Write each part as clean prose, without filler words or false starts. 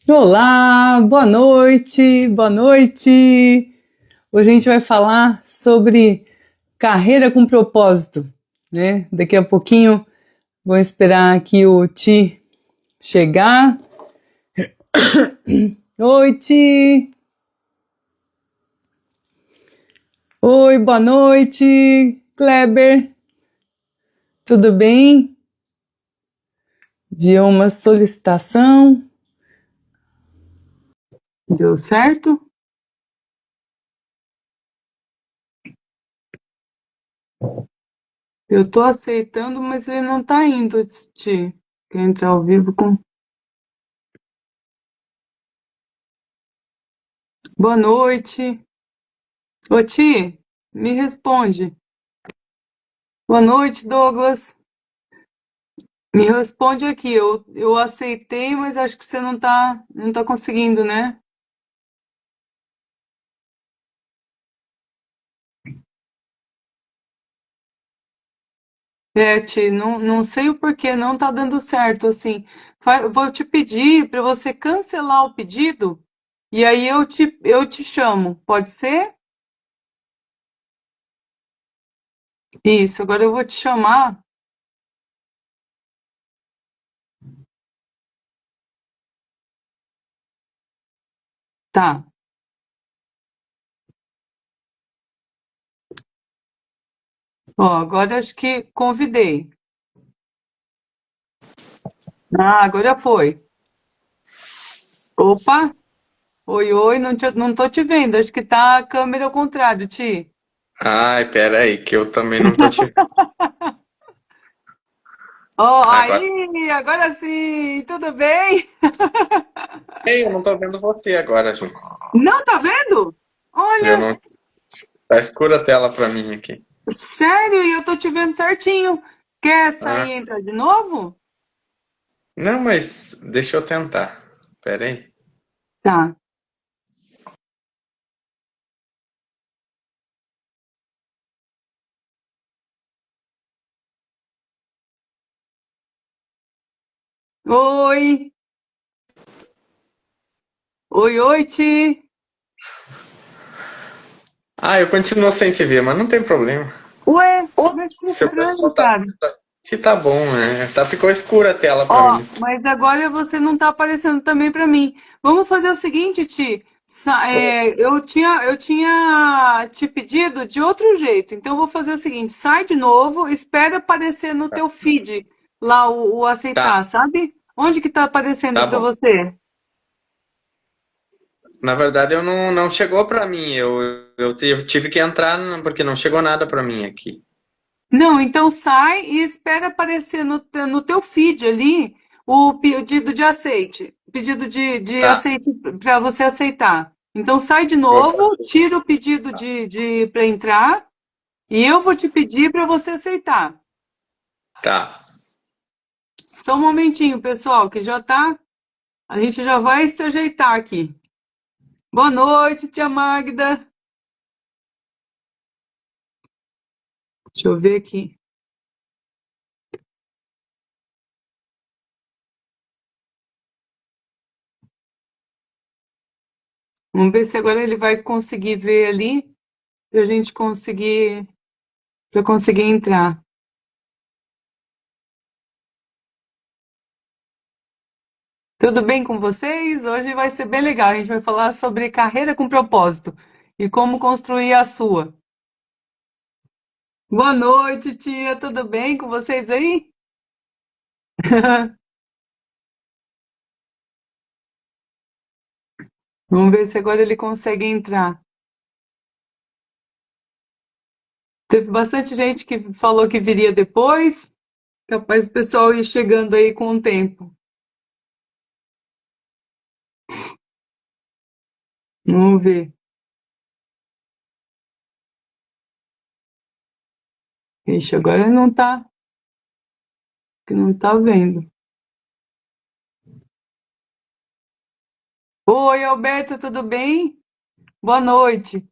Olá, boa noite, boa noite. Hoje a gente vai falar sobre carreira com propósito, né? Daqui a pouquinho vou esperar aqui o Ti chegar. Oi, Ti. Oi, boa noite, Kleber. Tudo bem? Enviou uma solicitação. Deu certo? Eu tô aceitando, mas ele não tá indo, Ti. Quer entrar ao vivo com. Boa noite. Ô, Ti, me responde. Boa noite, Douglas. Me responde aqui. Eu aceitei, mas acho que você não tá conseguindo, né? Ti, não sei o porquê, não tá dando certo, assim. Vou te pedir para você cancelar o pedido e aí eu te chamo. Pode ser? Isso, agora eu vou te chamar. Tá. Ó, agora acho que convidei. Ah, agora foi. Opa! Oi, oi, não tô te vendo. Acho que tá a câmera ao contrário, Ti. Ai, pera aí, que eu também não tô te vendo. Ó, Agora, aí, agora sim, tudo bem? ei, eu não tô vendo você agora, Ju. Não tá vendo? Eu Olha, não, tá escura a tela pra mim aqui. sério, e eu tô te vendo certinho. Quer sair Ah, e entrar de novo? não, mas deixa eu tentar. Pera aí. Tá. Oi, oi, oi, Ti. Ah, eu continuo sem te ver, mas não tem problema. Ué, mas que Seu estranho, pessoal tá, cara. que tá bom, né? Ficou escura a tela pra Ó, mim. mas agora você não tá aparecendo também pra mim. Vamos fazer o seguinte, Ti. Eu tinha te pedido de outro jeito. Então, eu vou fazer o seguinte: sai de novo, espera aparecer no teu feed lá o Tá, aceitar, sabe? Onde que tá aparecendo tá pra bom. você? Na verdade, eu não chegou pra mim. Eu tive que entrar porque não chegou nada pra mim aqui. Não, então sai e espera aparecer no teu feed ali o pedido de aceite, pedido de Tá, aceite para você aceitar. Então sai de vou novo, fazer. tira o pedido de para entrar e eu vou te pedir para você aceitar. Tá. Só um momentinho, pessoal, que já tá, a gente já vai se ajeitar aqui. Boa noite, tia Magda. Deixa eu ver aqui. Vamos ver se agora ele vai conseguir ver ali para a gente conseguir para conseguir entrar. Tudo bem com vocês? Hoje vai ser bem legal. A gente vai falar sobre carreira com propósito e como construir a sua. Boa noite, tia. Tudo bem com vocês aí? Vamos ver se agora ele consegue entrar. Teve bastante gente que falou que viria depois. Capaz o pessoal ir chegando aí com o tempo. Vamos ver. Ixi, agora ele que não tá vendo. Oi, Alberto, tudo bem? Boa noite.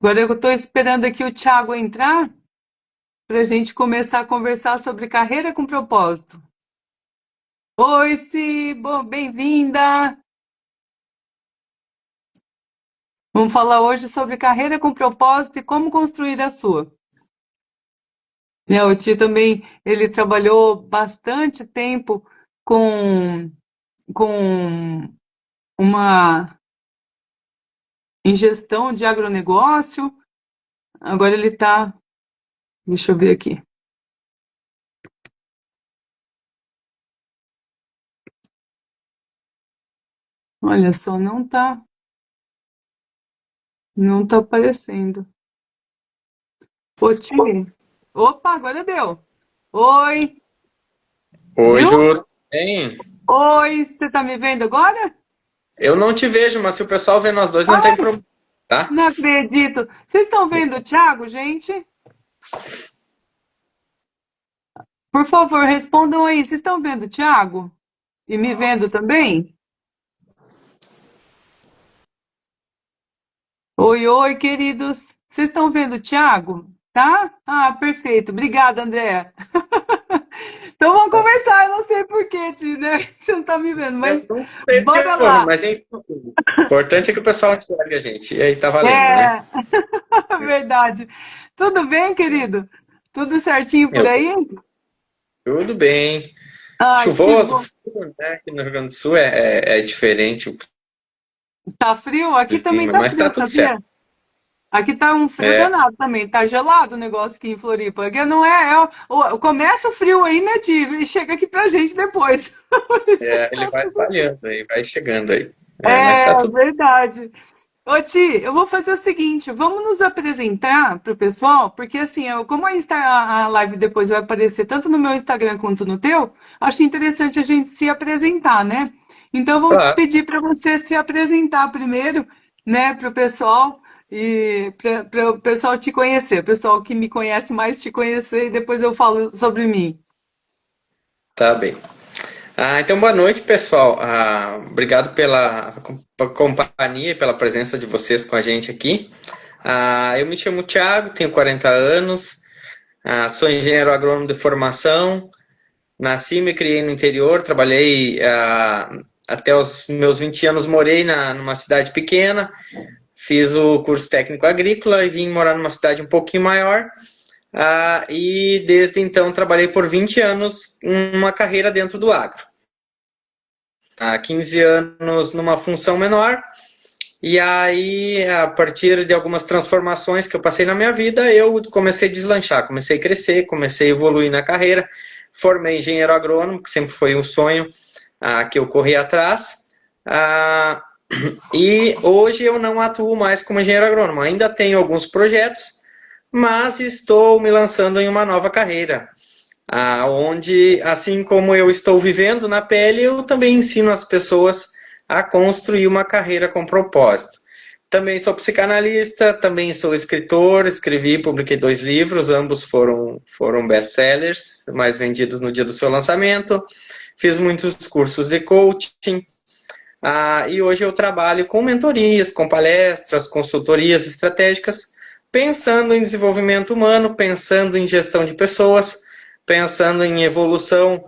Agora eu estou esperando aqui o Thiago entrar para a gente começar a conversar sobre carreira com propósito. Oi, Si, bem-vinda. Vamos falar hoje sobre carreira com propósito e como construir a sua. O Ti também, ele trabalhou bastante tempo com, com uma em gestão de agronegócio. Agora ele está, deixa eu ver aqui. Olha só, não tá aparecendo. Ô, Ti. Opa, agora deu. Oi, Oi, viu? Ju. Bem, Oi, você tá me vendo agora? eu não te vejo, mas se o pessoal vê nós dois, não tem Ai, problema, tá? não acredito. Vocês estão vendo o Thiago, gente? Por favor, respondam aí. Vocês estão vendo o Thiago? E me vendo também? Oi, oi, queridos. Vocês estão vendo o Thiago? Tá? Ah, perfeito. Obrigada, Andréa. Então vamos começar. Eu não sei por quê, Ti, né? Você não tá me vendo, Eu mas não sei o bora que houve, lá. mas o importante é que o pessoal enxergue a gente. E aí tá valendo, né? É, verdade. Tudo bem, querido? Tudo certinho por Eu, aí? tudo bem. Ai, que Chuvoso, bom. frio, né? Aqui no Rio Grande do Sul é diferente o Tá frio? Aqui também clima, tá mas tá frio, tudo sabia? certo. Aqui tá um frio É, danado também, tá gelado o negócio aqui em Floripa. Aqui não começa o frio aí, né, Tive? E chega aqui pra gente depois. ele vai falhando aí, vai chegando aí. É, mas tá É tudo. verdade. Ô, Ti, eu vou fazer o seguinte, vamos nos apresentar pro pessoal, porque assim, como a live depois vai aparecer tanto no meu Instagram quanto no teu, acho interessante a gente se apresentar, né? Então, eu vou te Claro, pedir para você se apresentar primeiro, né, pro pessoal e para o pessoal te conhecer, o pessoal que me conhece mais te conhecer e depois eu falo sobre mim. tá bem. Então, boa noite, pessoal. Obrigado pela companhia e pela presença de vocês com a gente aqui. Eu me chamo Thiago, tenho 40 anos, sou engenheiro agrônomo de formação, nasci e me criei no interior, trabalhei até os meus 20 anos, morei numa cidade pequena, fiz o curso técnico agrícola e vim morar numa cidade um pouquinho maior. E desde então trabalhei por 20 anos em uma carreira dentro do agro. Há 15 anos numa função menor, e aí, a partir de algumas transformações que eu passei na minha vida, eu comecei a deslanchar, comecei a crescer, comecei a evoluir na carreira, formei engenheiro agrônomo, que sempre foi um sonho que eu corri atrás, e hoje eu não atuo mais como engenheiro agrônomo, ainda tenho alguns projetos, mas estou me lançando em uma nova carreira, onde, assim como eu estou vivendo na pele, eu também ensino as pessoas a construir uma carreira com propósito. Também sou psicanalista, também sou escritor, escrevi e publiquei 2 livros, ambos foram best-sellers, mais vendidos no dia do seu lançamento. Fiz muitos cursos de coaching, e hoje eu trabalho com mentorias, com palestras, consultorias estratégicas, pensando em desenvolvimento humano, pensando em gestão de pessoas, pensando em evolução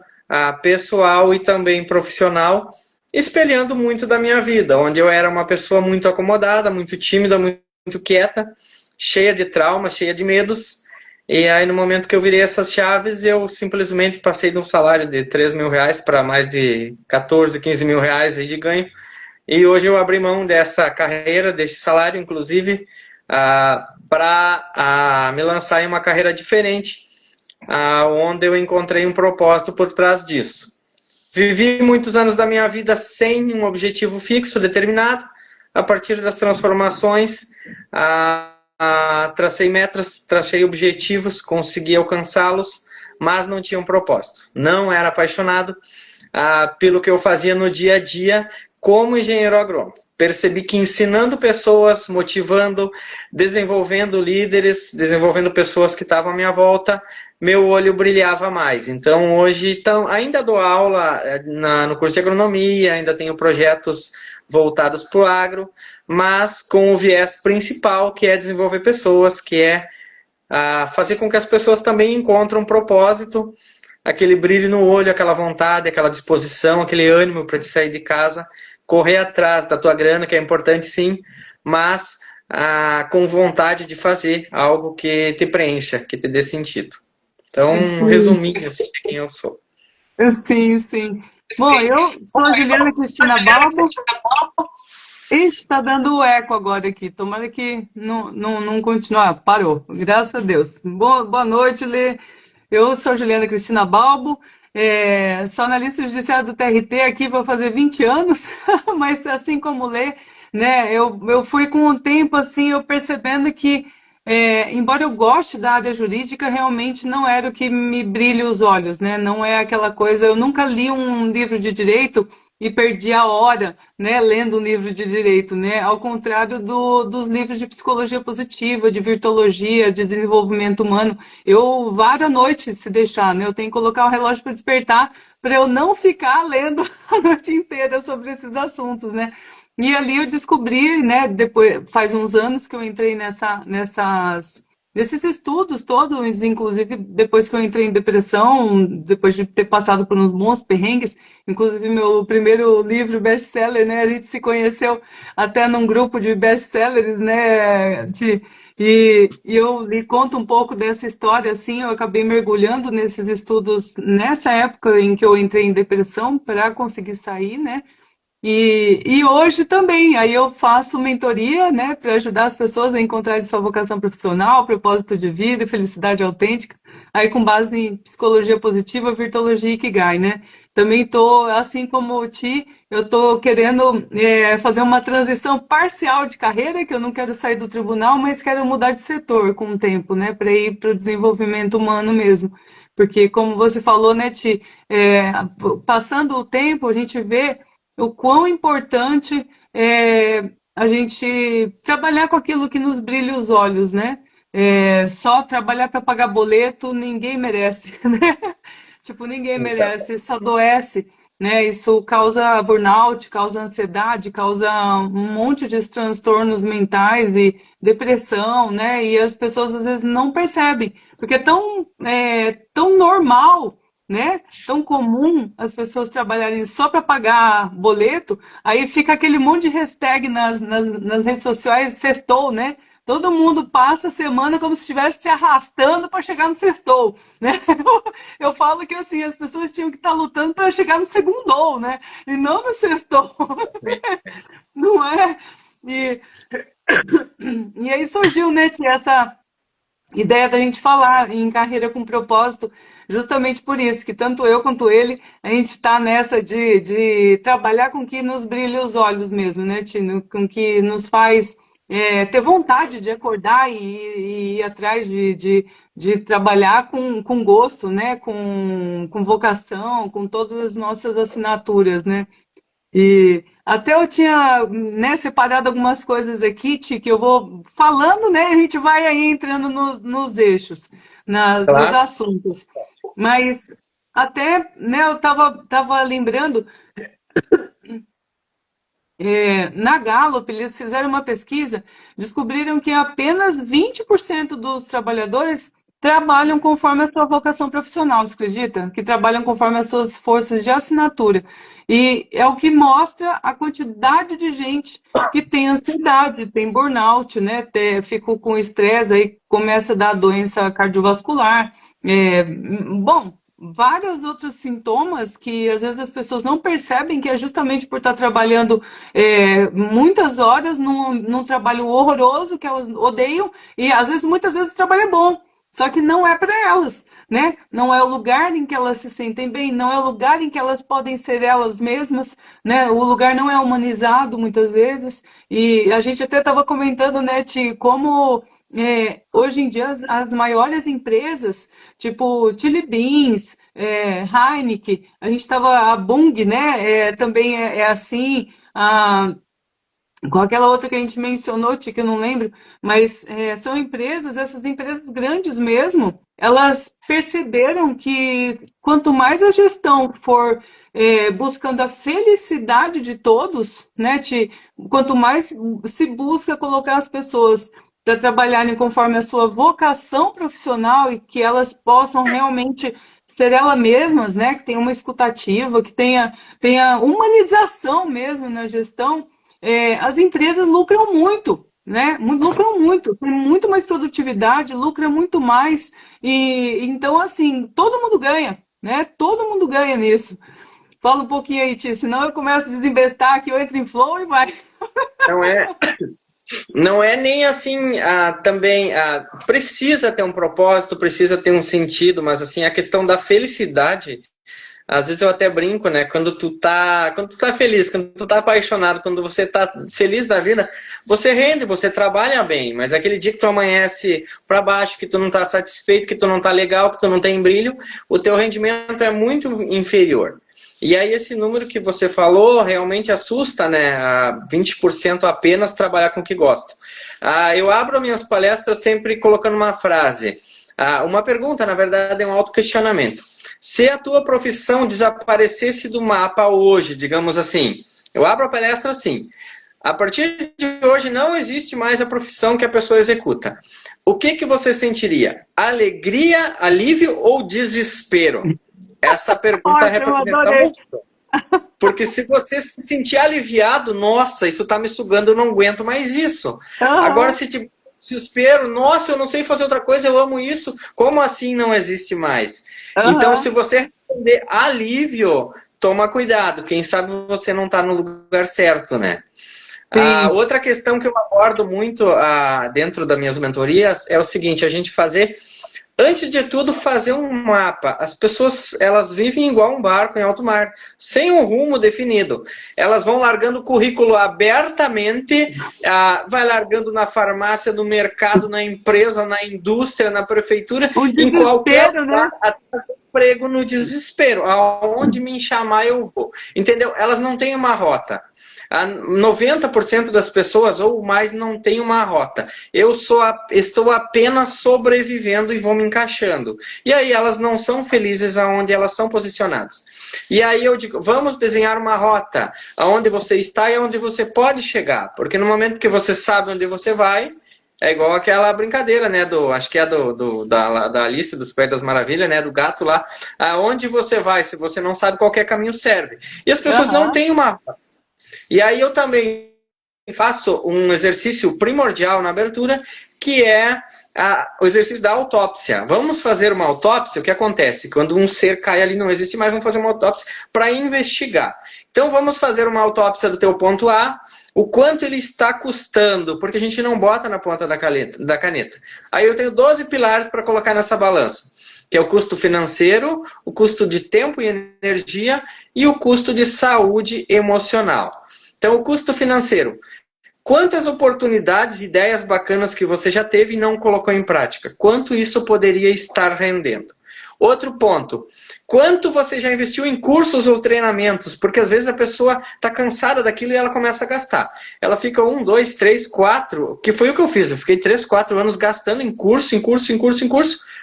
pessoal e também profissional, espelhando muito da minha vida, onde eu era uma pessoa muito acomodada, muito tímida, muito quieta, cheia de traumas, cheia de medos. E aí, no momento que eu virei essas chaves, eu simplesmente passei de um salário de 3 mil reais para mais de 14, 15 mil reais aí de ganho. E hoje eu abri mão dessa carreira, desse salário, inclusive, para me lançar em uma carreira diferente, onde eu encontrei um propósito por trás disso. Vivi muitos anos da minha vida sem um objetivo fixo, determinado. A partir das transformações, tracei metas, tracei objetivos, consegui alcançá-los, mas não tinha um propósito. Não era apaixonado pelo que eu fazia no dia a dia como engenheiro agrônomo. Percebi que ensinando pessoas, motivando, desenvolvendo líderes, desenvolvendo pessoas que estavam à minha volta, meu olho brilhava mais. Então, hoje, ainda dou aula no curso de agronomia, ainda tenho projetos voltados para o agro, mas com o viés principal, que é desenvolver pessoas, que é fazer com que as pessoas também encontrem um propósito, aquele brilho no olho, aquela vontade, aquela disposição, aquele ânimo para te sair de casa, correr atrás da tua grana, que é importante sim, mas com vontade de fazer algo que te preencha, que te dê sentido. Então, um Sim, resuminho assim de quem eu sou. sim, sim. Bom, eu sou a Juliana Cristina Balbo. Ixi, tá dando eco agora aqui. Tomara que não continue. Ah, parou. Graças a Deus. Boa noite, Lê. Eu sou Juliana Cristina Balbo, sou analista judiciária do TRT aqui, vou fazer 20 anos, mas assim como Lê, né, eu fui com o tempo, assim, eu percebendo que, embora eu goste da área jurídica, realmente não era o que me brilha os olhos, né, não é aquela coisa, eu nunca li um livro de direito e perdi a hora, né, lendo um livro de direito, né, ao contrário dos livros de psicologia positiva, de virtuologia, de desenvolvimento humano. Eu varo à noite, se deixar, né, eu tenho que colocar o relógio para despertar, para eu não ficar lendo a noite inteira sobre esses assuntos, né. E ali eu descobri, né, depois, faz uns anos que eu entrei nesses estudos todos, inclusive depois que eu entrei em depressão, depois de ter passado por uns bons perrengues, inclusive meu primeiro livro best-seller, né, a gente se conheceu até num grupo de best-sellers, né, e eu lhe conto um pouco dessa história, assim, eu acabei mergulhando nesses estudos nessa época em que eu entrei em depressão para conseguir sair, né, e hoje também, aí eu faço mentoria, né, para ajudar as pessoas a encontrarem sua vocação profissional, propósito de vida e felicidade autêntica, aí com base em psicologia positiva, virtuologia e Ikigai, né. Também estou, assim como o Ti, eu estou querendo fazer uma transição parcial de carreira, que eu não quero sair do tribunal, mas quero mudar de setor com o tempo, né, para ir para o desenvolvimento humano mesmo. Porque, como você falou, né, Ti, passando o tempo, a gente vê o quão importante é a gente trabalhar com aquilo que nos brilha os olhos, né? Só trabalhar para pagar boleto ninguém merece, né? Tipo, ninguém merece, isso adoece, né? Isso causa burnout, causa ansiedade, causa um monte de transtornos mentais e depressão, né? E as pessoas às vezes não percebem, porque tão normal, né? Tão comum as pessoas trabalharem só para pagar boleto, aí fica aquele monte de hashtag nas redes sociais, sextou, né? Todo mundo passa a semana como se estivesse se arrastando para chegar no sextou, né? Eu falo que assim, as pessoas tinham que estar lutando para chegar no segundou, né? E não no sextou, não é? E, e aí surgiu, né, tia, essa ideia da gente falar em carreira com propósito, justamente por isso, que tanto eu quanto ele, a gente está nessa de trabalhar com o que nos brilha os olhos mesmo, né, Tino? Com o que nos faz ter vontade de acordar e ir atrás de trabalhar com gosto, né? Com vocação, com todas as nossas assinaturas, né? E até eu tinha, né, separado algumas coisas aqui, Ti, que eu vou falando, né, e a gente vai aí entrando nos eixos, nos Claro. assuntos. Mas até, né, eu tava lembrando, na Gallup, eles fizeram uma pesquisa, descobriram que apenas 20% dos trabalhadores trabalham conforme a sua vocação profissional, você acredita? Que trabalham conforme as suas forças de assinatura. E é o que mostra a quantidade de gente que tem ansiedade, tem burnout, né? Fica com estresse, aí começa a dar doença cardiovascular. Bom, vários outros sintomas que às vezes as pessoas não percebem que é justamente por estar trabalhando muitas horas num trabalho horroroso que elas odeiam e às vezes, muitas vezes o trabalho é bom, só que não é para elas, né? Não é o lugar em que elas se sentem bem, não é o lugar em que elas podem ser elas mesmas, né? O lugar não é humanizado muitas vezes e a gente até estava comentando, né, Ti, como hoje em dia as maiores empresas, tipo Chili Beans, Heineken, a gente estava, a Bung, né, também é assim, com aquela outra que a gente mencionou, Tia, que eu não lembro, mas são empresas, essas empresas grandes mesmo, elas perceberam que quanto mais a gestão for buscando a felicidade de todos, né, Ti, quanto mais se busca colocar as pessoas para trabalharem conforme a sua vocação profissional e que elas possam realmente ser elas mesmas, né? Que tenha uma escutativa, que tenha humanização mesmo na gestão, as empresas lucram muito, né? Lucram muito, tem muito mais produtividade, lucra muito mais, e então assim, todo mundo ganha, né? Todo mundo ganha nisso. Fala um pouquinho aí, Tia, senão eu começo a desembestar aqui, eu entro em flow e vai. Não é, não é nem assim, também precisa ter um propósito, precisa ter um sentido, mas assim, a questão da felicidade, às vezes eu até brinco, né? Quando tu tá feliz, quando tu tá apaixonado, quando você tá feliz da vida, você rende, você trabalha bem, mas aquele dia que tu amanhece para baixo, que tu não tá satisfeito, que tu não tá legal, que tu não tem brilho, o teu rendimento é muito inferior. E aí esse número que você falou realmente assusta, né? 20% apenas trabalhar com o que gosta. Eu abro minhas palestras sempre colocando uma frase. Uma pergunta, na verdade, é um autoquestionamento. Se a tua profissão desaparecesse do mapa hoje, digamos assim, eu abro a palestra assim, a partir de hoje não existe mais a profissão que a pessoa executa. O que você sentiria? Alegria, alívio ou desespero? Essa pergunta Ótimo, representa adorei. muito. Porque se você se sentir aliviado, nossa, isso está me sugando, eu não aguento mais isso. Agora, Aham, se te desespero, nossa, eu não sei fazer outra coisa, eu amo isso, como assim não existe mais? Então, se aham, você responder alívio, toma cuidado, quem sabe você não está no lugar certo, né? sim. Outra questão que eu abordo muito dentro das minhas mentorias é o seguinte, a gente fazer. Antes de tudo, fazer um mapa. As pessoas, elas vivem igual um barco em alto mar, sem um rumo definido. Elas vão largando o currículo abertamente, vai largando na farmácia, no mercado, na empresa, na indústria, na prefeitura, O em qualquer desespero, né? lugar, até emprego no desespero. Aonde me chamar, eu vou. Entendeu? Elas não têm uma rota. 90% das pessoas ou mais não tem uma rota. Estou apenas sobrevivendo e vou me encaixando. E aí elas não são felizes aonde elas são posicionadas. E aí eu digo, vamos desenhar uma rota aonde você está e aonde você pode chegar. Porque no momento que você sabe onde você vai, é igual aquela brincadeira, né? Acho que é da Alice, dos País das Maravilhas, né? Do gato lá. Aonde você vai, se você não sabe qualquer caminho serve. E as pessoas não Aham, têm uma rota. E aí eu também faço um exercício primordial na abertura, que é o exercício da autópsia. Vamos fazer uma autópsia? O que acontece? Quando um ser cai ali, não existe mais, vamos fazer uma autópsia para investigar. Então vamos fazer uma autópsia do teu ponto A, o quanto ele está custando, porque a gente não bota na ponta da caneta. Aí eu tenho 12 pilares para colocar nessa balança, que é o custo financeiro, o custo de tempo e energia e o custo de saúde emocional. Então, o custo financeiro. Quantas oportunidades, ideias bacanas que você já teve e não colocou em prática? Quanto isso poderia estar rendendo? Outro ponto. Quanto você já investiu em cursos ou treinamentos? Porque às vezes a pessoa está cansada daquilo e ela começa a gastar. Ela fica 1, 2, 3, 4, que foi o que eu fiz. Eu fiquei 3, 4 anos gastando em curso,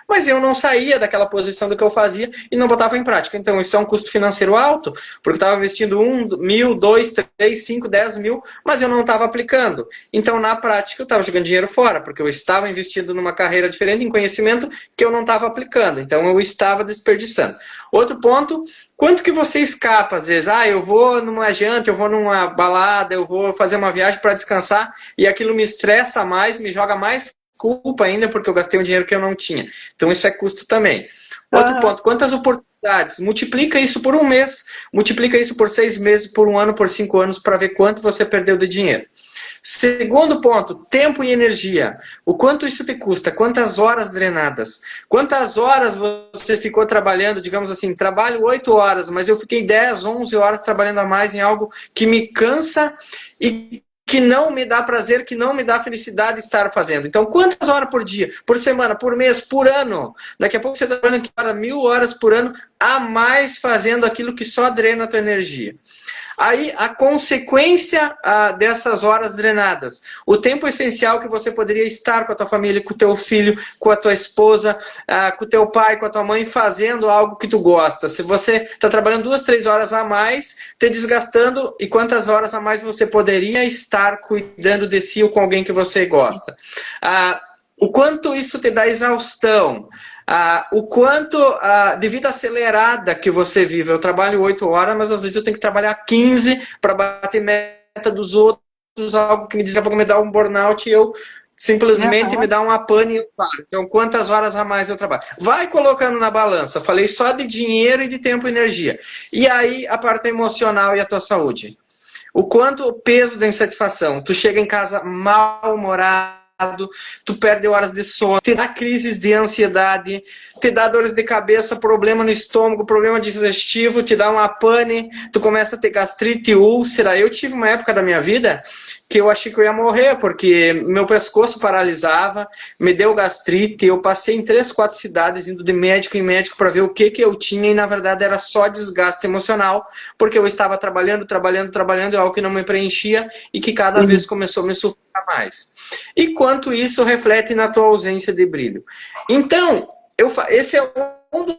mas eu não saía daquela posição do que eu fazia e não botava em prática. Então isso é um custo financeiro alto, porque estava investindo 1.000, 2, 3, 5, 10 mil, mas eu não estava aplicando. Então na prática eu estava jogando dinheiro fora, porque eu estava investindo numa carreira diferente, em conhecimento que eu não estava aplicando. Então eu estava desperdiçando. Outro ponto, quanto que você escapa às vezes? Eu vou numa janta, eu vou numa balada, eu vou fazer uma viagem para descansar e aquilo me estressa mais, me joga mais culpa ainda porque eu gastei um dinheiro que eu não tinha. Então isso é custo também. Outro aham. ponto, quantas oportunidades? Multiplica isso por um mês, multiplica isso por 6 meses, por um ano, por 5 anos, para ver quanto você perdeu de dinheiro. Segundo ponto, tempo e energia. O quanto isso te custa? Quantas horas drenadas? Quantas horas você ficou trabalhando? Digamos assim, trabalho 8 horas, mas eu fiquei 10, 11 horas trabalhando a mais em algo que me cansa e que não me dá prazer, que não me dá felicidade estar fazendo. Então, quantas horas por dia, por semana, por mês, por ano? Daqui a pouco você está trabalhando 1.000 horas por ano a mais fazendo aquilo que só drena a tua energia. Aí, a consequência dessas horas drenadas, o tempo essencial que você poderia estar com a tua família, com o teu filho, com a tua esposa, com o teu pai, com a tua mãe, fazendo algo que tu gosta. Se você está trabalhando 2, 3 horas a mais, te desgastando, e quantas horas a mais você poderia estar cuidando de si ou com alguém que você gosta. O quanto isso te dá exaustão, o quanto de vida acelerada que você vive. Eu trabalho 8 horas, mas às vezes eu tenho que trabalhar 15 para bater meta dos outros, algo que me diz que me dá um burnout e eu simplesmente me dá uma pane e eu paro. Então, quantas horas a mais eu trabalho? Vai colocando na balança. Falei só de dinheiro e de tempo e energia. E aí, a parte emocional e a tua saúde. O quanto o peso da insatisfação. Tu chega em casa mal-humorado, tu perde horas de sono, te dá crises de ansiedade, te dá dores de cabeça, problema no estômago, problema digestivo, te dá uma pane, tu começa a ter gastrite, úlcera. Eu tive uma época da minha vida que eu achei que eu ia morrer, porque meu pescoço paralisava, me deu gastrite, eu passei em 3, 4 cidades indo de médico em médico para ver o que eu tinha, e na verdade era só desgaste emocional, porque eu estava trabalhando, e algo que não me preenchia e que cada Sim. vez começou a me sufocar mais. E quanto isso reflete na tua ausência de brilho. Então, esse é um dos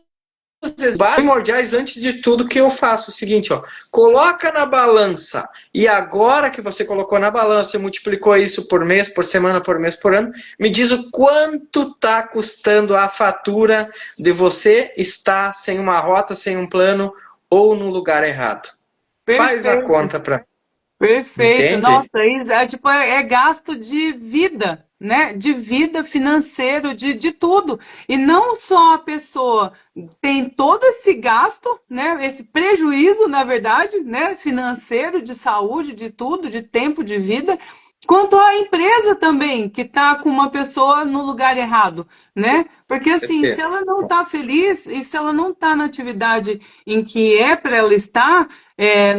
primordiais antes de tudo que eu faço. O seguinte, ó, coloca na balança, e agora que você colocou na balança e multiplicou isso por mês, por semana, por mês, por ano, me diz o quanto está custando a fatura de você estar sem uma rota, sem um plano ou no lugar errado. Faz a Perfeito. conta para... Perfeito. Entende? Nossa, isso tipo, é gasto de vida, né? De vida, financeiro, de tudo. E não só a pessoa tem todo esse gasto, né? Esse prejuízo, na verdade, né? Financeiro, de saúde, de tudo, de tempo, de vida, quanto a empresa também, que está com uma pessoa no lugar errado, né? Porque assim, se Perfeito. ela não está feliz e se ela não está na atividade em que é para ela estar,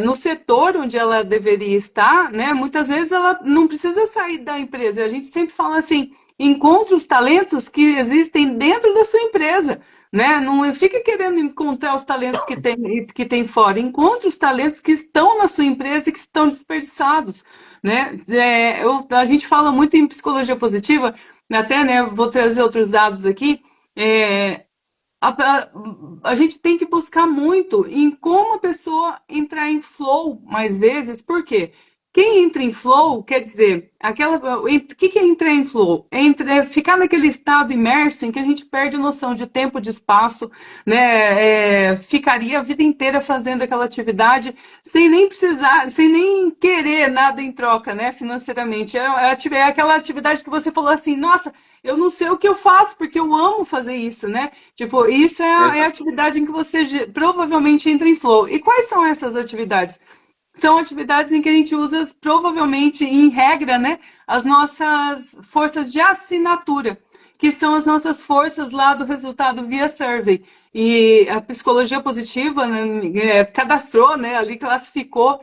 no setor onde ela deveria estar, né? Muitas vezes ela não precisa sair da empresa. A gente sempre fala assim: encontre os talentos que existem dentro da sua empresa, né? Não fique querendo encontrar os talentos que tem fora. Encontre os talentos que estão na sua empresa e que estão desperdiçados, né? A gente fala muito em psicologia positiva, até, né? Vou trazer outros dados aqui. É, a gente tem que buscar muito em como a pessoa entrar em flow mais vezes, por quê? Quem entra em flow, quer dizer, o que é entrar em flow? É ficar naquele estado imerso em que a gente perde a noção de tempo, de espaço, né? Ficaria a vida inteira fazendo aquela atividade sem nem precisar, sem nem querer nada em troca, né? Financeiramente. É aquela atividade que você falou assim, nossa, eu não sei o que eu faço, porque eu amo fazer isso, né? Tipo, isso é a atividade em que você provavelmente entra em flow. E quais são essas atividades? São atividades em que a gente usa, provavelmente, em regra, né, as nossas forças de assinatura, que são as nossas forças lá do resultado via survey. E a psicologia positiva, né, cadastrou, né, ali classificou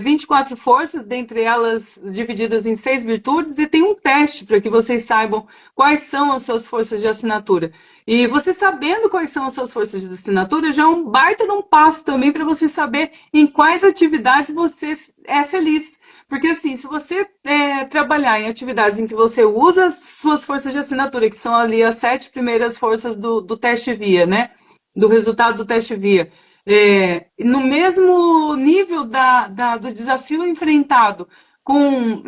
24 forças, dentre elas divididas em 6 virtudes, e tem um teste para que vocês saibam quais são as suas forças de assinatura. E você sabendo quais são as suas forças de assinatura, já é um baita de um passo também para você saber em quais atividades você é feliz. Porque assim, se você trabalhar em atividades em que você usa as suas forças de assinatura, que são ali as 7 primeiras forças do teste VIA, né? Do resultado do teste VIA. No mesmo nível do desafio enfrentado com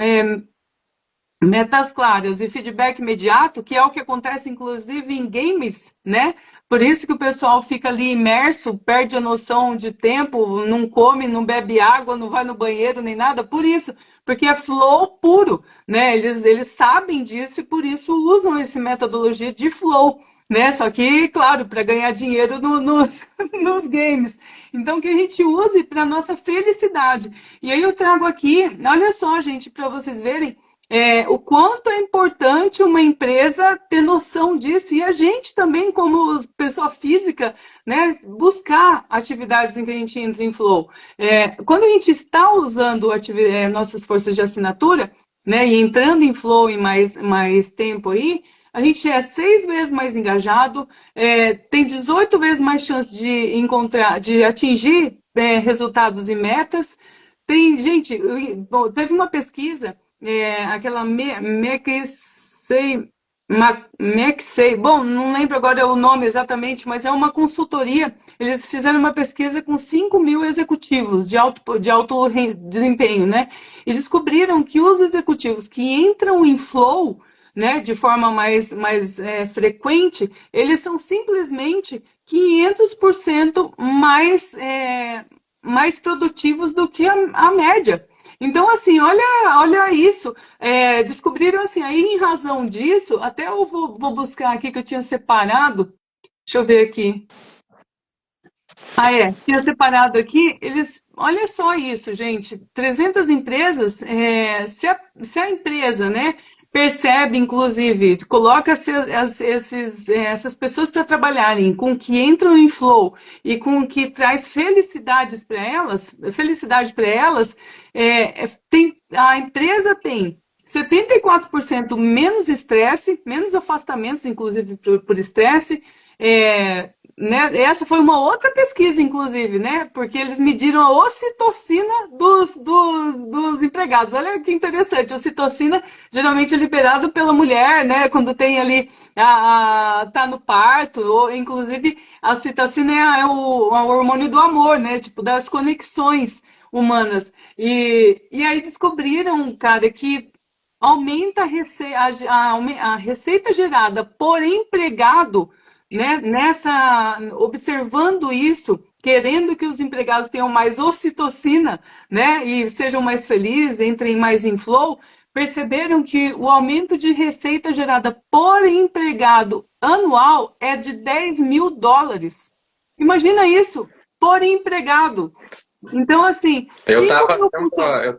metas claras e feedback imediato, que é o que acontece inclusive em games, né? Por isso que o pessoal fica ali imerso, perde a noção de tempo, não come, não bebe água, não vai no banheiro nem nada, por isso, porque é flow puro, né? Eles sabem disso e por isso usam essa metodologia de flow, né? Só que, claro, para ganhar dinheiro nos games. Então, que a gente use para nossa felicidade. E aí eu trago aqui, olha só, gente, para vocês verem o quanto é importante uma empresa ter noção disso e a gente também, como pessoa física, né, buscar atividades em que a gente entra em flow. Quando a gente está usando nossas forças de assinatura, né, e entrando em flow em mais tempo aí, a gente é 6 vezes mais engajado, tem 18 vezes mais chance de atingir resultados e metas, Tem, gente, bom, teve uma pesquisa, aquela McKinsey, bom, não lembro agora o nome exatamente, mas é uma consultoria. Eles fizeram uma pesquisa com 5.000 executivos de alto desempenho, né? E descobriram que os executivos que entram em flow, né, de forma mais frequente, eles são simplesmente 500% mais produtivos do que a média. Então, assim, olha isso. Descobriram assim, aí em razão disso, até eu vou buscar aqui que eu tinha separado. Deixa eu ver aqui. Tinha separado aqui, olha só isso, gente, 300 empresas, se a empresa, né, percebe, inclusive, coloca essas pessoas para trabalharem com o que entram em flow e com o que traz felicidade para elas, a empresa tem 74% menos estresse, menos afastamentos, inclusive por estresse, né? Essa foi uma outra pesquisa, inclusive, né? Porque eles mediram a ocitocina dos empregados. Olha que interessante. A ocitocina geralmente é liberado pela mulher, né? Quando tem ali tá no parto, ou inclusive a ocitocina é o hormônio do amor, né? Tipo, das conexões humanas. E aí descobriram, cara, que aumenta a receita gerada por empregado, né, observando isso, querendo que os empregados tenham mais ocitocina, né, e sejam mais felizes, entrem mais em flow, perceberam que o aumento de receita gerada por empregado anual é de US$ 10.000. Imagina isso, por empregado. Então, assim, Eu 5 estava mil funcionários.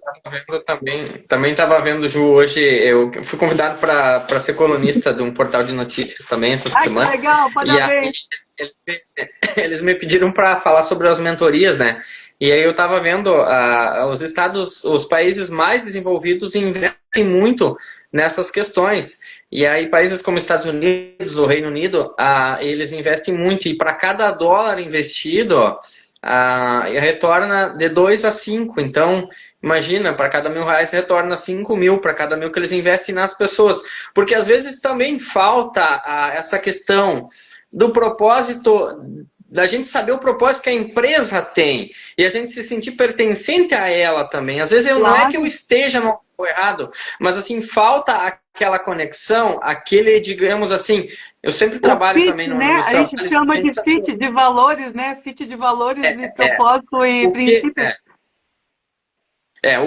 eu tava vendo também estava vendo, Ju, hoje eu fui convidado para ser colunista de um portal de notícias também essa Ai, que semana, legal, e aí parabéns. eles eles me pediram para falar sobre as mentorias, né? E aí eu estava vendo os países mais desenvolvidos investem muito nessas questões. E aí países como Estados Unidos, o Reino Unido, eles investem muito, e para cada dólar investido, retorna de 2 a 5. Então, imagina, para cada R$ 1.000 retorna 5.000 para cada 1.000 que eles investem nas pessoas. Porque às vezes também falta essa questão do propósito, da gente saber o propósito que a empresa tem e a gente se sentir pertencente a ela também. Às vezes não é que eu Claro. esteja no errado, mas assim, falta aquela conexão, aquele, digamos assim, eu sempre O trabalho também fit, né? nos A gente trabalhos, chama a gente de sabe fit de valores, né? Fit de valores e é, propósito e o que princípio.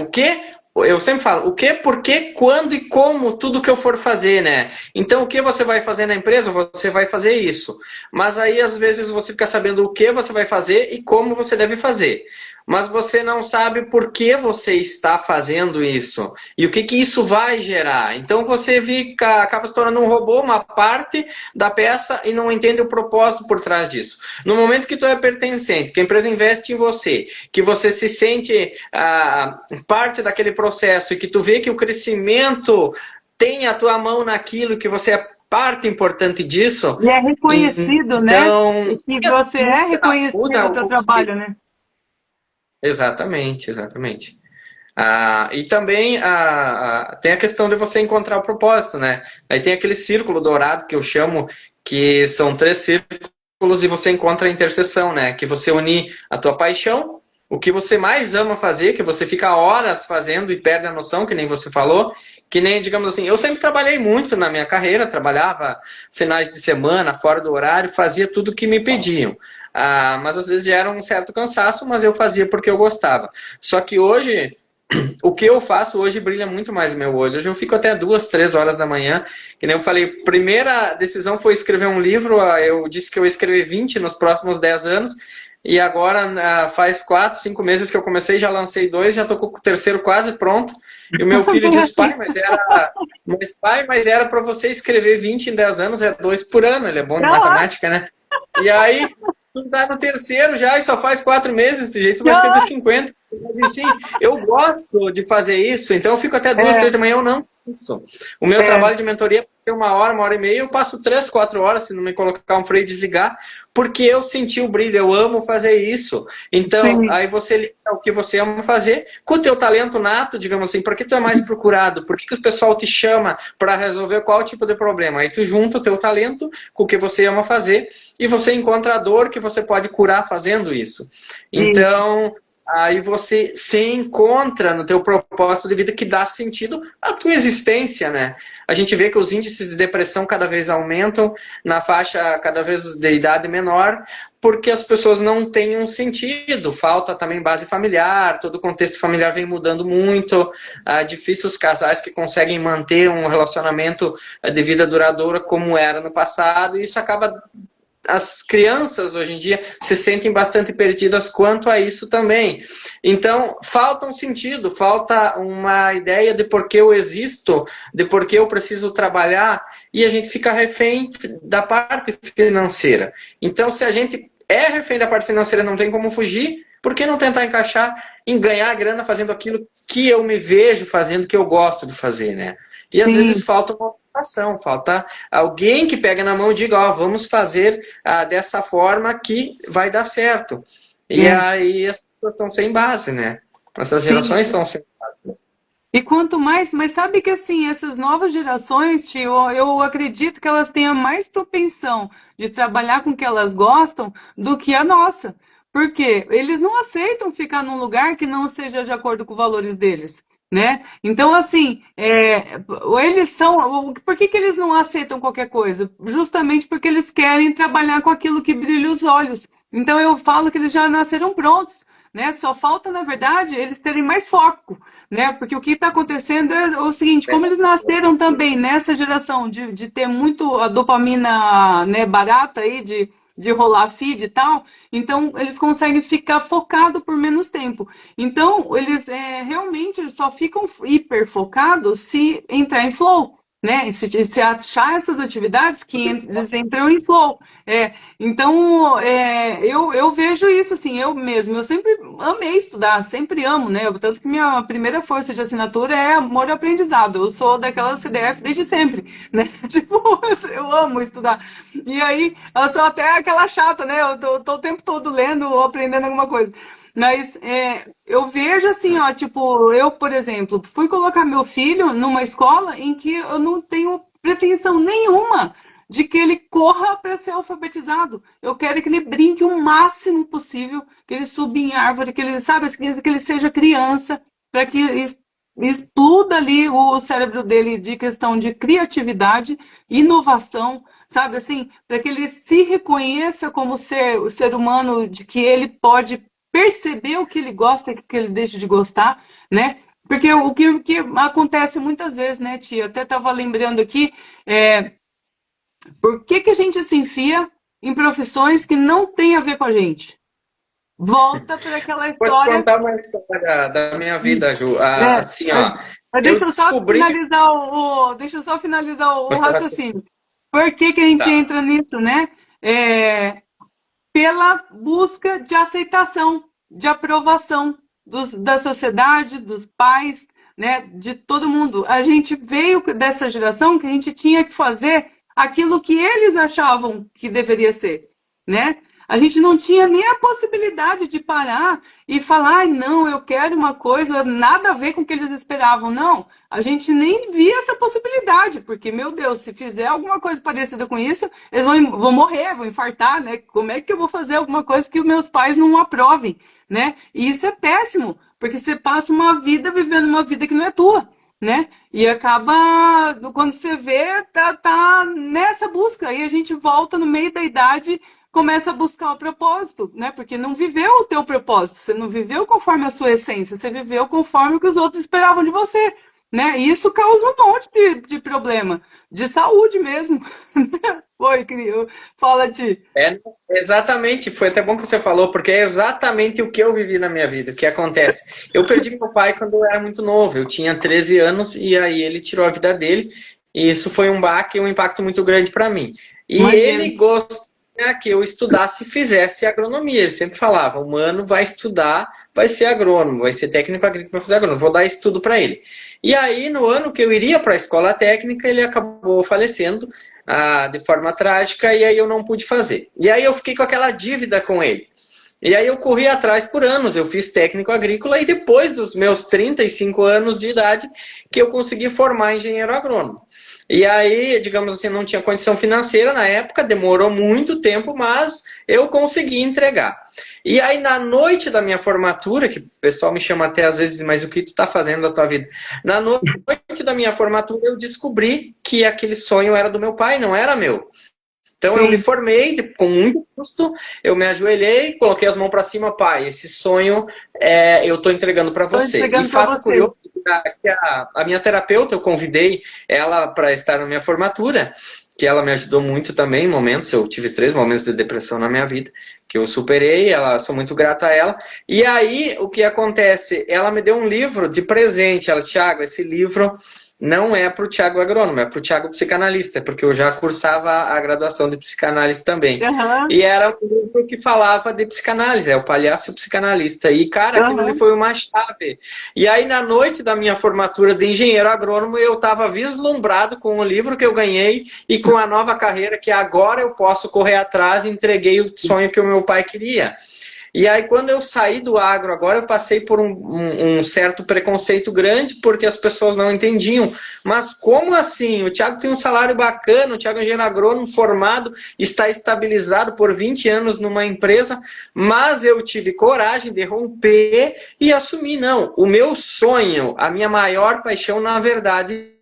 o que, eu sempre falo, o que, por que, quando e como, tudo que eu for fazer, né? Então, o que você vai fazer na empresa, você vai fazer isso. Mas aí, às vezes, você fica sabendo o que você vai fazer e como você deve fazer. Mas você não sabe por que você está fazendo isso. E o que, que isso vai gerar. Então, você acaba se tornando um robô, uma parte da peça, e não entende o propósito por trás disso. No momento que tu é pertencente, que a empresa investe em você, que você se sente parte daquele processo e que tu vê que o crescimento tem a tua mão naquilo, que você é parte importante disso, E é reconhecido, né? então E que você é reconhecido muda no o seu conceito. trabalho, né? Exatamente, exatamente. E também tem a questão de você encontrar o propósito, né? Aí tem aquele círculo dourado que eu chamo, que são 3 círculos e você encontra a interseção, né? Que você unir a tua paixão, o que você mais ama fazer, que você fica horas fazendo e perde a noção, que nem você falou, que nem, digamos assim, eu sempre trabalhei muito na minha carreira, trabalhava finais de semana, fora do horário, fazia tudo o que me pediam. Mas às vezes gera um certo cansaço, mas eu fazia porque eu gostava. Só que hoje, o que eu faço hoje brilha muito mais no meu olho. Hoje eu fico até 2, 3 horas da manhã. Que nem eu falei, primeira decisão foi escrever um livro. Eu disse que eu ia escrever 20 nos próximos 10 anos. E agora faz 4, 5 meses que eu comecei, já lancei 2, já estou com o terceiro quase pronto. E o meu filho diz, mas era para você escrever 20 em 10 anos, é 2 por ano. Ele é bom de Não, matemática, né? E aí, tu tá no terceiro já e só faz 4 meses, desse jeito tu vai escrever não. 50. Mas assim, eu gosto de fazer isso, então eu fico até 2, É, 3 da manhã, eu não isso. O meu é, trabalho de mentoria pode ser 1 hora e meia, eu passo 3, 4 horas se não me colocar um freio e desligar, porque eu senti o brilho, eu amo fazer isso. Então, sim, aí você liga o que você ama fazer com o teu talento nato, digamos assim, por que tu é mais procurado? Por que o pessoal te chama para resolver qual tipo de problema? Aí tu junta o teu talento com o que você ama fazer e você encontra a dor que você pode curar fazendo isso. isso. Então, aí você se encontra no teu propósito de vida que dá sentido à tua existência, né? A gente vê que os índices de depressão cada vez aumentam na faixa cada vez de idade menor, porque as pessoas não têm um sentido. Falta também base familiar, todo o contexto familiar vem mudando muito. É difícil os casais que conseguem manter um relacionamento de vida duradoura como era no passado, e isso acaba as crianças hoje em dia se sentem bastante perdidas quanto a isso também. Então, falta um sentido, falta uma ideia de por que eu existo, de por que eu preciso trabalhar, e a gente fica refém da parte financeira. Então, se a gente é refém da parte financeira, não tem como fugir, por que não tentar encaixar em ganhar grana fazendo aquilo que eu me vejo fazendo, que eu gosto de fazer, né? E às vezes Sim, falta uma motivação, falta alguém que pega na mão e diga, ó, vamos fazer dessa forma que vai dar certo. E é, aí as pessoas estão sem base, né? Essas gerações sim. estão sem base. E quanto mais, mas sabe que assim, essas novas gerações, tio, eu acredito que elas tenham mais propensão de trabalhar com o que elas gostam do que a nossa. Porque eles não aceitam ficar num lugar que não seja de acordo com os valores deles, né? Então, assim, eles são. Por que que eles não aceitam qualquer coisa? Justamente porque eles querem trabalhar com aquilo que brilha os olhos. Então, eu falo que eles já nasceram prontos, né? Só falta, na verdade, eles terem mais foco, né? Porque o que está acontecendo é o seguinte, como eles nasceram também nessa geração de ter muito a dopamina, né, barata aí, de rolar feed e tal, então eles conseguem ficar focados por menos tempo. Então, eles realmente só ficam hiper focados se entrar em flow. Né? Se achar essas atividades que eles entram em flow. Então, eu vejo isso assim, eu mesmo, eu sempre amei estudar, sempre amo, né? Tanto que minha primeira força de assinatura é amor e aprendizado. Eu sou daquela CDF desde sempre, né? Tipo, eu amo estudar. E aí, eu sou até aquela chata, né? Eu tô o tempo todo lendo ou aprendendo alguma coisa. Mas eu vejo assim, ó, tipo, eu, por exemplo, fui colocar meu filho numa escola em que eu não tenho pretensão nenhuma de que ele corra para ser alfabetizado. Eu quero que ele brinque o máximo possível, que ele suba em árvore, que ele, sabe, que ele seja criança, para que exploda ali o cérebro dele de questão de criatividade, inovação, sabe assim, para que ele se reconheça como o ser humano, de que ele pode perceber o que ele gosta e o que ele deixa de gostar, né? Porque o que acontece muitas vezes, né, tia? Até estava lembrando aqui, é, por que que a gente se enfia em profissões que não tem a ver com a gente? Volta para aquela Vou te história. contar uma história da minha vida, Ju. É, Assim, ó, mas eu deixa eu só descobri. finalizar deixa eu só finalizar o raciocínio. Por que que a gente Tá. entra nisso, né? É, pela busca de aceitação, de aprovação da sociedade, dos pais, né, de todo mundo. A gente veio dessa geração que a gente tinha que fazer aquilo que eles achavam que deveria ser, né? A gente não tinha nem a possibilidade de parar e falar, ai, não, eu quero uma coisa nada a ver com o que eles esperavam. Não, a gente nem via essa possibilidade, porque, meu Deus, se fizer alguma coisa parecida com isso, eles vão morrer, vão infartar, né? Como é que eu vou fazer alguma coisa que os meus pais não aprovem, né? E isso é péssimo, porque você passa uma vida vivendo uma vida que não é tua, né? E acaba, quando você vê, tá nessa busca. Aí a gente volta no meio da idade, começa a buscar o propósito, né? Porque não viveu o teu propósito, você não viveu conforme a sua essência, você viveu conforme o que os outros esperavam de você, né? E isso causa um monte de problema, de saúde mesmo. Oi, querido, fala-te. É, exatamente, foi até bom que você falou, porque é exatamente o que eu vivi na minha vida, o que acontece. Eu perdi meu pai quando eu era muito novo, eu tinha 13 anos e aí ele tirou a vida dele, e isso foi um baque, um impacto muito grande para mim. E Imagina. que eu estudasse e fizesse agronomia. Ele sempre falava, o mano vai estudar, vai ser agrônomo, vai ser técnico agrícola, vai fazer agrônomo, vou dar estudo para ele. E aí, no ano que eu iria para a escola técnica, ele acabou falecendo de forma trágica, e aí eu não pude fazer. E aí eu fiquei com aquela dívida com ele. E aí eu corri atrás por anos, eu fiz técnico agrícola e depois dos meus 35 anos de idade que eu consegui formar engenheiro agrônomo. E aí, digamos assim, não tinha condição financeira na época, demorou muito tempo, mas eu consegui entregar. E aí, na noite da minha formatura, que o pessoal me chama até às vezes, mas o que tu está fazendo da tua vida? Na noite da minha formatura, eu descobri que aquele sonho era do meu pai, não era meu. Então eu me Sim. formei com muito custo, eu me ajoelhei, coloquei as mãos para cima, pai, esse sonho eu estou entregando para Estou você. E entregando para fato você. curioso, que a minha terapeuta, eu convidei ela para estar na minha formatura, que ela me ajudou muito também em momentos, eu tive 3 momentos de depressão na minha vida, que eu superei, sou muito grato a ela. E aí, o que acontece? Ela me deu um livro de presente, ela, Thiago, esse livro não é para o Thiago agrônomo, é para o Thiago psicanalista, porque eu já cursava a graduação de psicanálise também. Aham, E era um livro que falava de psicanálise, é o Palhaço Psicanalista. E, cara, aquilo ali aham. foi uma chave. E aí, na noite da minha formatura de engenheiro agrônomo, eu estava vislumbrado com o livro que eu ganhei e com a nova carreira que agora eu posso correr atrás e entreguei o sonho que o meu pai queria. E aí, quando eu saí do agro agora, eu passei por um certo preconceito grande, porque as pessoas não entendiam. Mas como assim? O Thiago tem um salário bacana, o Thiago é engenheiro agrônomo formado, está estabilizado por 20 anos numa empresa, mas eu tive coragem de romper e assumir. Não, o meu sonho, a minha maior paixão, na verdade,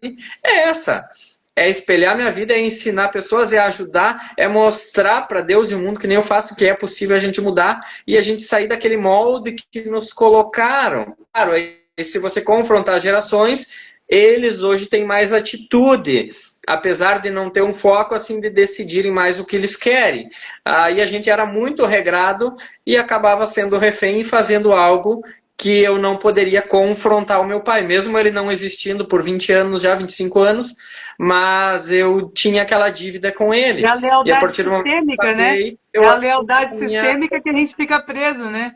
é essa. É espelhar minha vida, é ensinar pessoas, é ajudar, é mostrar para Deus e o mundo que nem eu faço, que é possível a gente mudar e a gente sair daquele molde que nos colocaram. Claro, aí se você confrontar as gerações, eles hoje têm mais atitude, apesar de não ter um foco assim de decidirem mais o que eles querem. Aí a gente era muito regrado e acabava sendo refém e fazendo algo que eu não poderia confrontar o meu pai, mesmo ele não existindo por 20 anos, já 25 anos, mas eu tinha aquela dívida com É ele. a E a lealdade partir do momento que eu sistêmica, né? paguei, É eu a assumi lealdade a minha. sistêmica que a gente fica preso, né?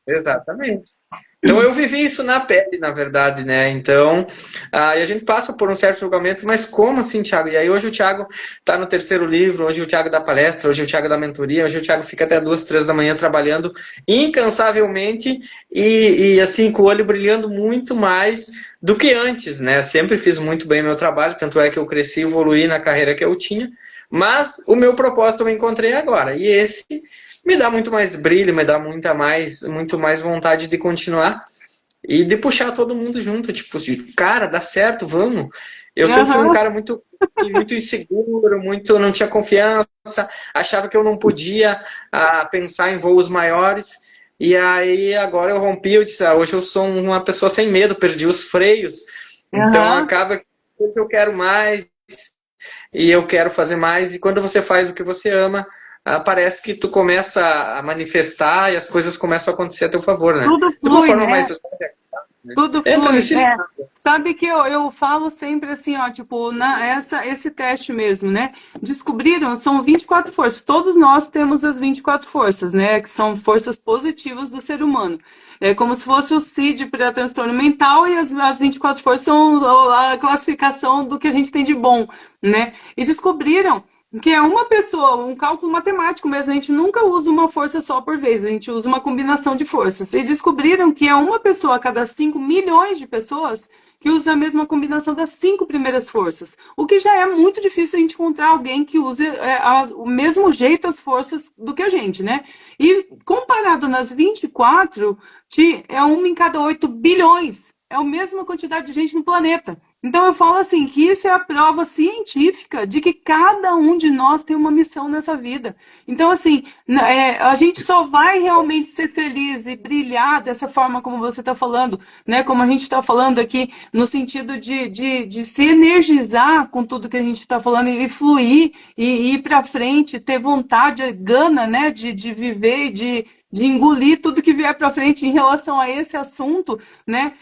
Exatamente. Então eu vivi isso na pele, na verdade, né? Então, e a gente passa por um certo julgamento, mas como assim, Thiago? E aí hoje o Thiago está no terceiro livro, hoje o Thiago dá palestra, hoje o Thiago dá mentoria, hoje o Thiago fica até 2, 3 da manhã trabalhando incansavelmente e assim, com o olho brilhando muito mais do que antes, né? Sempre fiz muito bem meu trabalho, tanto é que eu cresci e evoluí na carreira que eu tinha, mas o meu propósito eu encontrei agora. E esse me dá muito mais brilho, me dá muito mais vontade de continuar e de puxar todo mundo junto, tipo, cara, dá certo, vamos. Eu sempre fui um Aham. cara muito inseguro, muito não tinha confiança, achava que eu não podia pensar em voos maiores. E aí agora eu rompi, eu disse, hoje eu sou uma pessoa sem medo, perdi os freios. Então Aham. acaba que eu quero mais e eu quero fazer mais. E quando você faz o que você ama, parece que tu começa a manifestar e as coisas começam a acontecer a teu favor, né? Tudo De uma flui, forma mais né? leve, né? Tudo Entra flui. nesse É. estado. Sabe que eu falo sempre assim, ó, tipo, esse teste mesmo, né? Descobriram, são 24 forças. Todos nós temos as 24 forças, né? Que são forças positivas do ser humano. É como se fosse o CID para transtorno mental e as 24 forças são a classificação do que a gente tem de bom, né? E descobriram que é uma pessoa, um cálculo matemático mesmo, a gente nunca usa uma força só por vez, a gente usa uma combinação de forças. E descobriram que é uma pessoa a cada 5 milhões de pessoas que usa a mesma combinação das 5 primeiras forças. O que já é muito difícil a gente encontrar alguém que use o mesmo jeito as forças do que a gente, né? E comparado nas 24, é uma em cada 8 bilhões. É a mesma quantidade de gente no planeta. Então eu falo assim, que isso é a prova científica de que cada um de nós tem uma missão nessa vida. Então, assim, a gente só vai realmente ser feliz e brilhar dessa forma como você está falando, né? Como a gente está falando aqui, no sentido de se energizar com tudo que a gente está falando e fluir e ir para frente, ter vontade, gana, né? De viver e de engolir tudo que vier para frente em relação a esse assunto, né?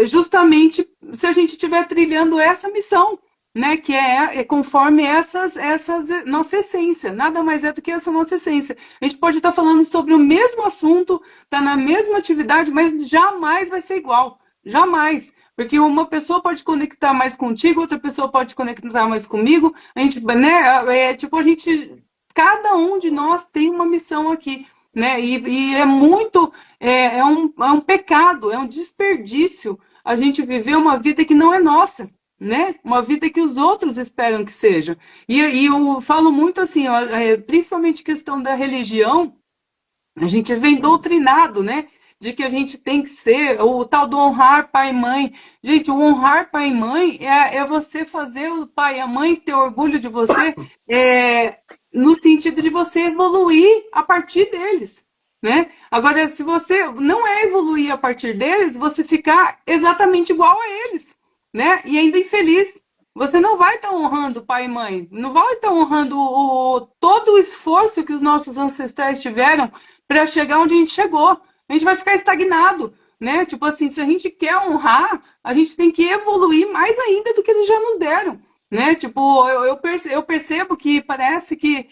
Justamente se a gente estiver trilhando essa missão. né? Que é conforme essas nossa essência, nada mais é do que essa nossa essência. A gente pode estar falando sobre o mesmo assunto, tá na mesma atividade, mas jamais vai ser igual. Jamais. Porque uma pessoa pode conectar mais contigo, outra pessoa pode conectar mais comigo. A gente, né? Tipo, a gente. Cada um de nós tem uma missão aqui. Né? E é muito. É um pecado, é um desperdício a gente viver uma vida que não é nossa, né? Uma vida que os outros esperam que seja. E eu falo muito assim, ó, principalmente questão da religião, a gente vem doutrinado, né? De que a gente tem que ser o tal do honrar pai e mãe. Gente, o honrar pai e mãe é você fazer o pai e a mãe ter orgulho de você, no sentido de você evoluir a partir deles. Né? Agora, se você não é evoluir a partir deles, você ficar exatamente igual a eles, né? E ainda infeliz. Você não vai estar honrando pai e mãe, não vai estar honrando todo o esforço que os nossos ancestrais tiveram para chegar onde a gente chegou. A gente vai ficar estagnado, né? Tipo assim, se a gente quer honrar, a gente tem que evoluir mais ainda do que eles já nos deram, né? Tipo, eu percebo que parece que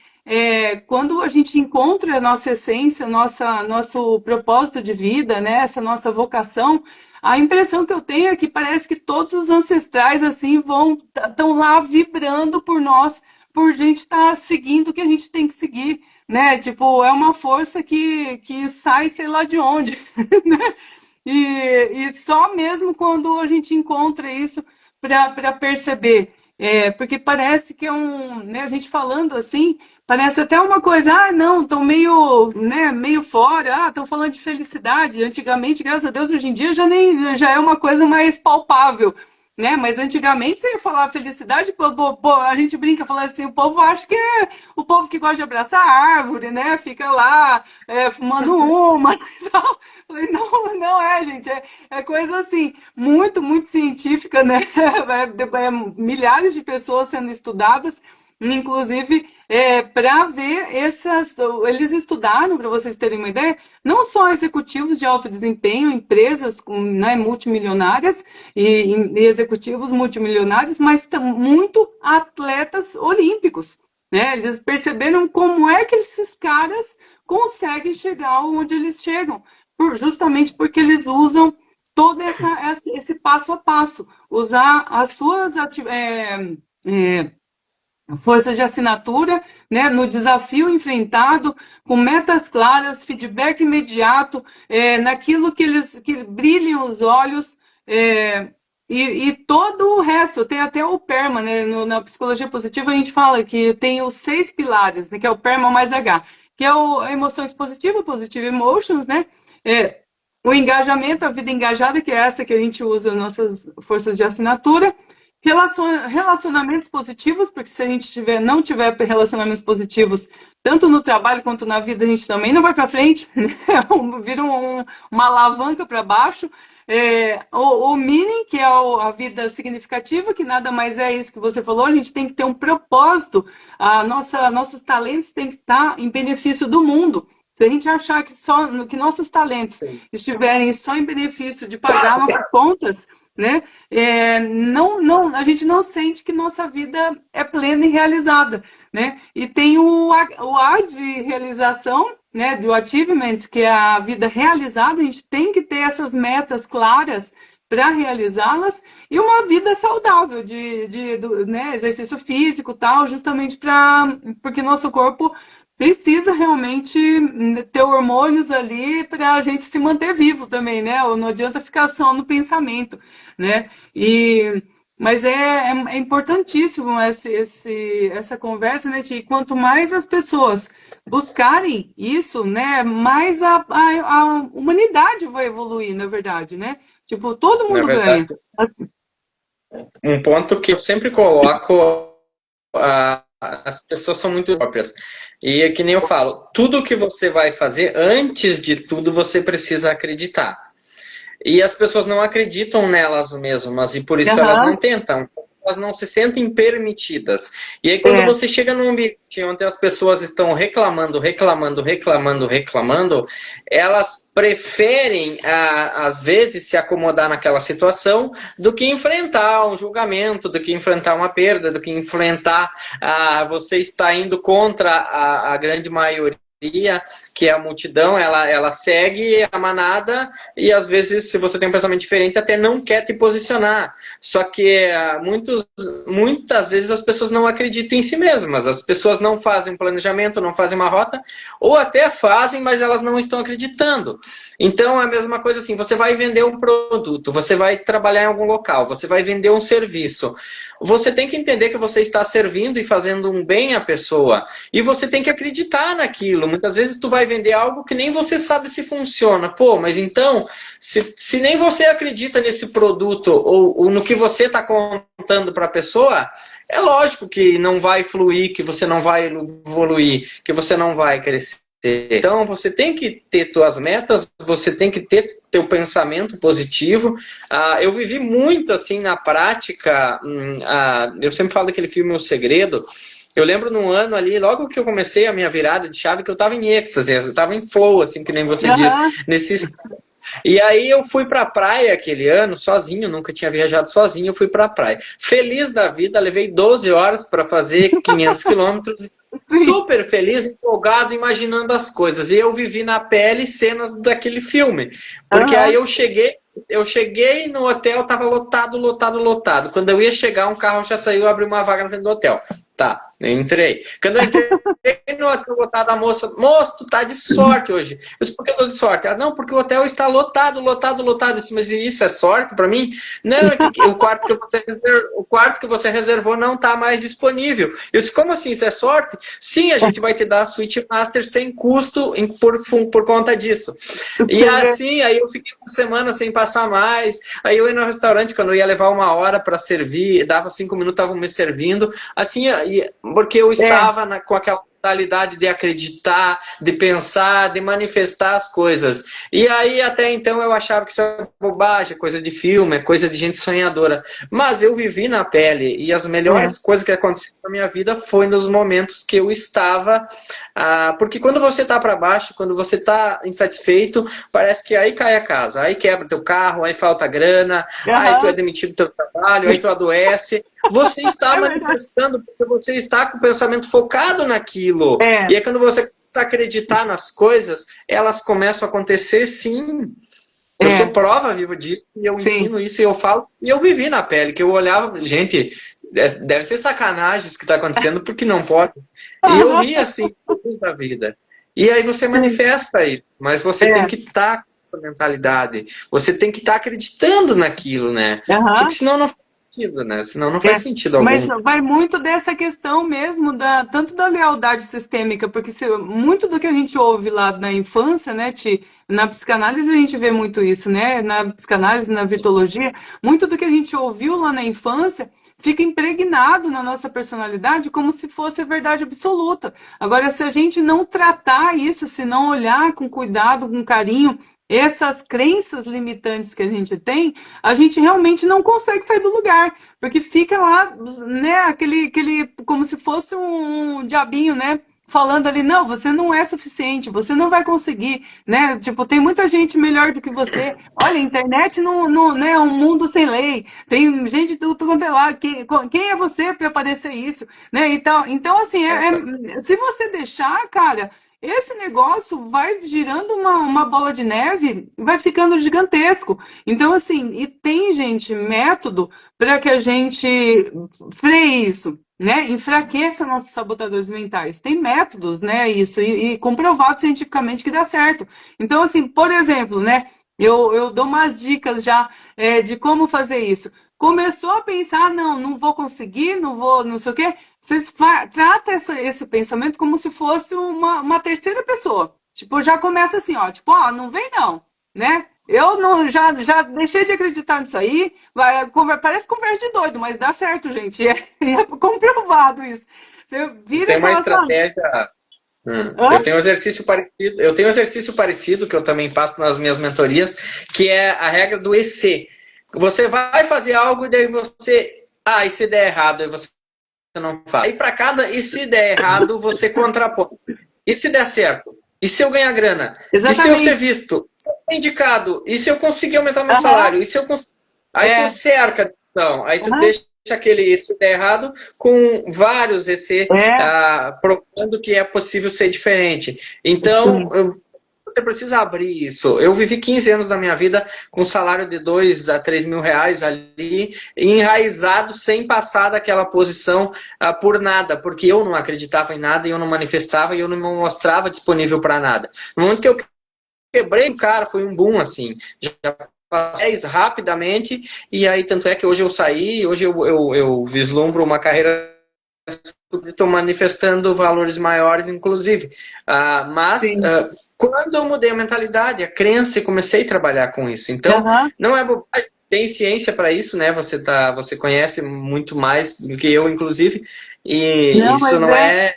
quando a gente encontra a nossa essência, nosso propósito de vida, né? Essa nossa vocação, a impressão que eu tenho é que parece que todos os ancestrais assim estão lá vibrando por nós, por gente estar seguindo o que a gente tem que seguir, né? Tipo, é uma força que sai sei lá de onde, né? E só mesmo quando a gente encontra isso para perceber. Porque parece que né, a gente falando assim, parece até uma coisa, não, estão meio, né, meio fora, estão falando de felicidade. Antigamente, graças a Deus, hoje em dia já é uma coisa mais palpável, né? Mas antigamente você ia falar felicidade, a gente brinca falando assim, o povo acha que é o povo que gosta de abraçar a árvore, né? Fica lá fumando uma e tal. Falei, não, não é, gente, é coisa assim, muito, muito científica, né? Milhares de pessoas sendo estudadas, inclusive para ver essas. Eles estudaram, para vocês terem uma ideia, não só executivos de alto desempenho, empresas né, multimilionárias e executivos multimilionários, mas muito atletas olímpicos. Né? Eles perceberam como é que esses caras conseguem chegar onde eles chegam, justamente porque eles usam todo esse passo a passo, usar as suas forças de assinatura, né, no desafio enfrentado, com metas claras, feedback imediato, naquilo que brilhem os olhos, e todo o resto, tem até o PERMA, né, na psicologia positiva a gente fala que tem os 6 pilares, né, que é o PERMA mais H, que é emoções positivas, positive emotions, né, o engajamento, a vida engajada, que é essa que a gente usa nas nossas forças de assinatura, relacionamentos positivos, porque se a gente não tiver relacionamentos positivos, tanto no trabalho quanto na vida, a gente também não vai para frente, né? Vira uma alavanca para baixo. O meaning, que é a vida significativa, que nada mais é isso que você falou, a gente tem que ter um propósito, nossos talentos têm que estar em benefício do mundo. Se a gente achar que nossos talentos estiverem só em benefício de pagar nossas contas, né? A gente não sente que nossa vida é plena e realizada, né? E tem o A de realização, né? Do achievement, que é a vida realizada. A gente tem que ter essas metas claras para realizá-las e uma vida saudável né, exercício físico tal, justamente porque nosso corpo precisa realmente ter hormônios ali para a gente se manter vivo também, né? Ou não adianta ficar só no pensamento, né? Mas é importantíssimo essa conversa, né? E quanto mais as pessoas buscarem isso, né? Mais a humanidade vai evoluir, na verdade, né? Tipo, todo Na mundo verdade, ganha. um ponto que eu sempre coloco, as pessoas são muito próprias. E é que nem eu falo, tudo que você vai fazer, antes de tudo, você precisa acreditar. E as pessoas não acreditam nelas mesmas, e por isso elas Aham, não tentam. elas não se sentem permitidas. E aí quando você chega num ambiente onde as pessoas estão reclamando, elas preferem, às vezes, se acomodar naquela situação do que enfrentar um julgamento, do que enfrentar uma perda, do que enfrentar você está indo contra a grande maioria, que é a multidão, ela segue a manada e às vezes, se você tem um pensamento diferente, até não quer te posicionar. Só que muitas vezes as pessoas não acreditam em si mesmas, as pessoas não fazem um planejamento, não fazem uma rota, ou até fazem, mas elas não estão acreditando. Então é a mesma coisa assim, você vai vender um produto, você vai trabalhar em algum local, você vai vender um serviço. Você tem que entender que você está servindo e fazendo um bem à pessoa. E você tem que acreditar naquilo. Muitas vezes tu vai vender algo que nem você sabe se funciona. Pô, mas então, se nem você acredita nesse produto ou no que você está contando para a pessoa, é lógico que não vai fluir, que você não vai evoluir, que você não vai crescer. Então, você tem que ter suas metas, você tem que ter teu pensamento positivo. Eu vivi muito assim na prática. Eu sempre falo daquele filme O Segredo. Eu lembro num ano ali, logo que eu comecei a minha virada de chave, que eu estava em êxtase, eu estava em flow, assim, que nem você diz. E aí eu fui pra praia aquele ano, sozinho, nunca tinha viajado sozinho, eu fui pra praia. Feliz da vida, levei 12 horas para fazer 500 quilômetros, super feliz, empolgado, imaginando as coisas. E eu vivi na pele cenas daquele filme. Porque aí eu cheguei no hotel, tava lotado. Quando eu ia chegar, um carro já saiu, abriu uma vaga na frente do hotel. Tá, eu entrei. Quando eu entrei no hotel lotado, a moça, moço, tu tá de sorte hoje. Eu disse, por que eu tô de sorte? Ela, não, porque o hotel está lotado. Eu disse, mas isso é sorte pra mim? Não, é que o quarto que você reservou não tá mais disponível. Eu disse, como assim, isso é sorte? Sim, a gente vai te dar a suíte master sem custo por conta disso. E assim, aí eu fiquei uma semana sem passar mais. Aí eu ia no restaurante, quando eu ia levar 1 hora pra servir, dava 5 minutos, estavam me servindo. Assim, porque eu estava com aquela mentalidade de acreditar, de pensar, de manifestar as coisas. E aí, até então, eu achava que isso é bobagem, é coisa de filme, é coisa de gente sonhadora. Mas eu vivi na pele, e as melhores coisas que aconteceram na minha vida foi nos momentos que eu estava... porque quando você está para baixo, quando você está insatisfeito, parece que aí cai a casa, aí quebra teu carro, aí falta grana, aí tu é demitido do teu trabalho, aí tu adoece. Você está manifestando porque você está com o pensamento focado naquilo. E aí quando você começa a acreditar nas coisas, elas começam a acontecer sim. Eu sou prova viva disso, e eu ensino isso, e eu falo, e eu vivi na pele, que eu olhava, gente, deve ser sacanagem isso que está acontecendo, porque não pode. E eu ri assim, da vida. E aí você manifesta isso, mas você tem que estar com essa mentalidade, você tem que estar acreditando naquilo, né? Porque senão não faz sentido, né? Senão não faz sentido algum. Mas vai muito dessa questão mesmo, tanto da lealdade sistêmica, porque muito do que a gente ouve lá na infância, né, na psicanálise a gente vê muito isso, né? Na psicanálise, na vitologia, muito do que a gente ouviu lá na infância fica impregnado na nossa personalidade como se fosse a verdade absoluta. Agora, se a gente não tratar isso, se não olhar com cuidado, com carinho, essas crenças limitantes que a gente realmente não consegue sair do lugar, porque fica lá, né, aquele como se fosse um diabinho, né, falando ali, não, você não é suficiente, você não vai conseguir, né, tipo, tem muita gente melhor do que você, olha, a internet não, né, é um mundo sem lei, tem gente de tudo quanto é lá, quem é você para parecer isso, né, então assim, se você deixar, cara, esse negócio vai girando uma bola de neve, vai ficando gigantesco. Então, assim, e tem, gente, método para que a gente freie isso, né? Enfraqueça nossos sabotadores mentais. Tem métodos, né? Isso, e comprovado cientificamente que dá certo. Então, assim, por exemplo, né? Eu dou umas dicas já de como fazer isso. Começou a pensar, não vou conseguir, não vou, não sei o quê. Você trata esse pensamento como se fosse uma terceira pessoa. Tipo, já começa assim, ó, tipo, não vem não, né? Eu não, já deixei de acreditar nisso aí. Parece conversa de doido, mas dá certo, gente. É comprovado isso. Você vira Tem e uma fala estratégia. Eu tenho um exercício parecido que eu também passo nas minhas mentorias, que é a regra do EC. Você vai fazer algo e daí você Ah, e se der errado, aí você não faz. Aí para cada, e se der errado, você contrapõe. E se der certo? E se eu ganhar grana? E se eu ser Exatamente. visto? Se eu ser indicado? E se eu conseguir aumentar meu Aham, salário? E se eu Aí tu é. cerca, então, aí tu Aham, deixa aquele e se der errado com vários EC é. provando que é possível ser diferente. Então, Sim. você precisa abrir isso. Eu vivi 15 anos da minha vida com um salário de 2 a 3 mil reais ali, enraizado, sem passar daquela posição por nada, porque eu não acreditava em nada, e eu não manifestava e eu não me mostrava disponível para nada. No momento que eu quebrei o cara, foi um boom assim. Já passei rapidamente, e aí tanto é que hoje eu saí, hoje eu vislumbro uma carreira, estou manifestando valores maiores, inclusive. Mas Sim. quando eu mudei a mentalidade, a crença, e comecei a trabalhar com isso. Então, Aham. não é bobagem. Tem ciência para isso, né? Você conhece muito mais do que eu, inclusive, e Não, isso mas não é. é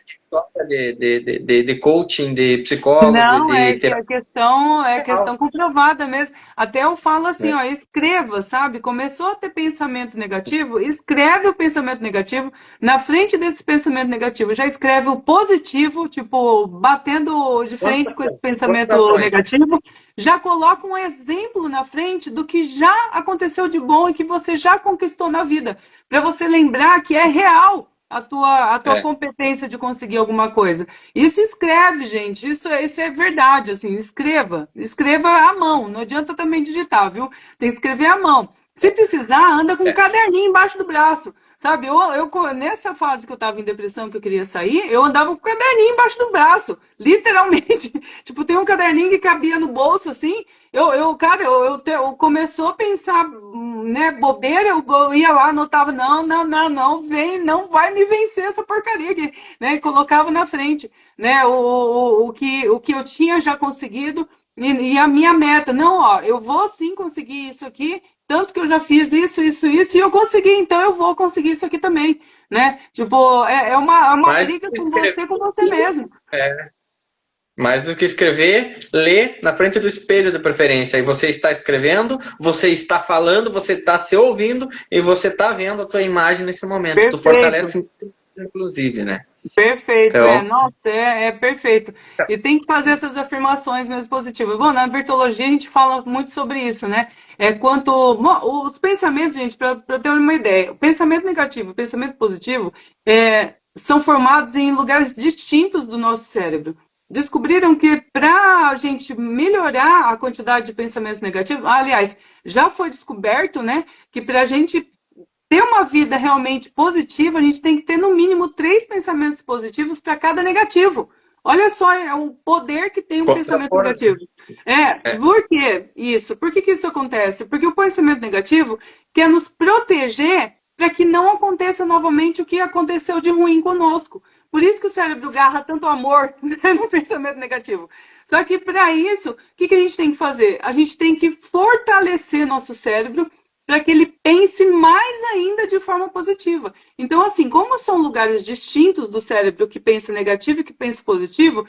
de coaching, de psicólogo, Não, de é que a terapia. questão é questão comprovada mesmo. Até eu falo assim, Né? ó, escreva, sabe? Começou a ter pensamento negativo, escreve o pensamento negativo. Na frente desse pensamento negativo, já escreve o positivo, tipo, batendo de frente com esse pensamento Contrapõe. negativo. Já coloca um exemplo na frente do que já aconteceu de bom e que você já conquistou na vida, para você lembrar que é real a tua É. competência de conseguir alguma coisa. Isso escreve, gente. Isso é verdade, assim. Escreva. Escreva à mão. Não adianta também digitar, viu? Tem que escrever à mão. Se precisar, anda com um É. caderninho embaixo do braço. Sabe, nessa fase que eu estava em depressão, que eu queria sair, eu andava com um caderninho embaixo do braço. Literalmente. Tipo, tem um caderninho que cabia no bolso, assim. Cara, eu começou a pensar, né, bobeira, eu ia lá, anotava, não, não, não, não, vem, não vai me vencer essa porcaria aqui, né, e colocava na frente, né, o que eu tinha já conseguido e a minha meta, não, ó, eu vou sim conseguir isso aqui, tanto que eu já fiz isso, e eu consegui, então eu vou conseguir isso aqui também, né, tipo, é uma Mais do briga que escrever, com você mesmo. é, mais do que escrever, ler na frente do espelho de preferência. E você está escrevendo, você está falando, você está se ouvindo e você está vendo a tua imagem nesse momento. Tu Perfeito. fortalece, inclusive, né? Perfeito, Então, nossa, é perfeito. E tem que fazer essas afirmações mesmo positivas. Bom, na virtologia a gente fala muito sobre isso, né? Bom, os pensamentos, gente, para eu ter uma ideia, o pensamento negativo, o pensamento positivo são formados em lugares distintos do nosso cérebro. Descobriram que para a gente melhorar a quantidade de pensamentos negativos, aliás, já foi descoberto, né, que para a gente ter uma vida realmente positiva, a gente tem que ter no mínimo 3 pensamentos positivos para cada negativo. Olha só o poder que tem um pensamento contrapor. negativo. É, Por que isso? Por que isso acontece? Porque o pensamento negativo quer nos proteger para que não aconteça novamente o que aconteceu de ruim conosco. Por isso que o cérebro garra tanto amor no pensamento negativo. Só que para isso, o que a gente tem que fazer? A gente tem que fortalecer nosso cérebro para que ele pense mais ainda de forma positiva. Então, assim, como são lugares distintos do cérebro que pensa negativo e que pensa positivo,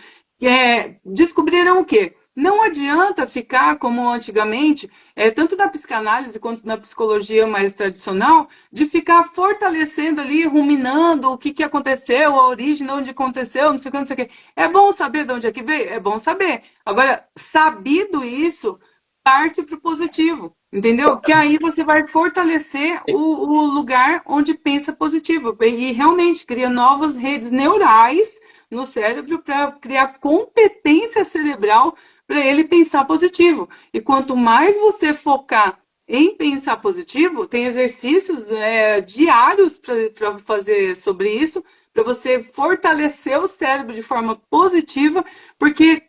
descobriram o quê? Não adianta ficar como antigamente, tanto na psicanálise quanto na psicologia mais tradicional, de ficar fortalecendo ali, ruminando o que aconteceu, a origem de onde aconteceu, não sei o que, não sei o que. É bom saber de onde é que veio? É bom saber. Agora, sabido isso, parte para o positivo, entendeu? Que aí você vai fortalecer o lugar onde pensa positivo e realmente cria novas redes neurais no cérebro para criar competência cerebral para ele pensar positivo. E quanto mais você focar em pensar positivo, tem exercícios diários para fazer sobre isso, para você fortalecer o cérebro de forma positiva, porque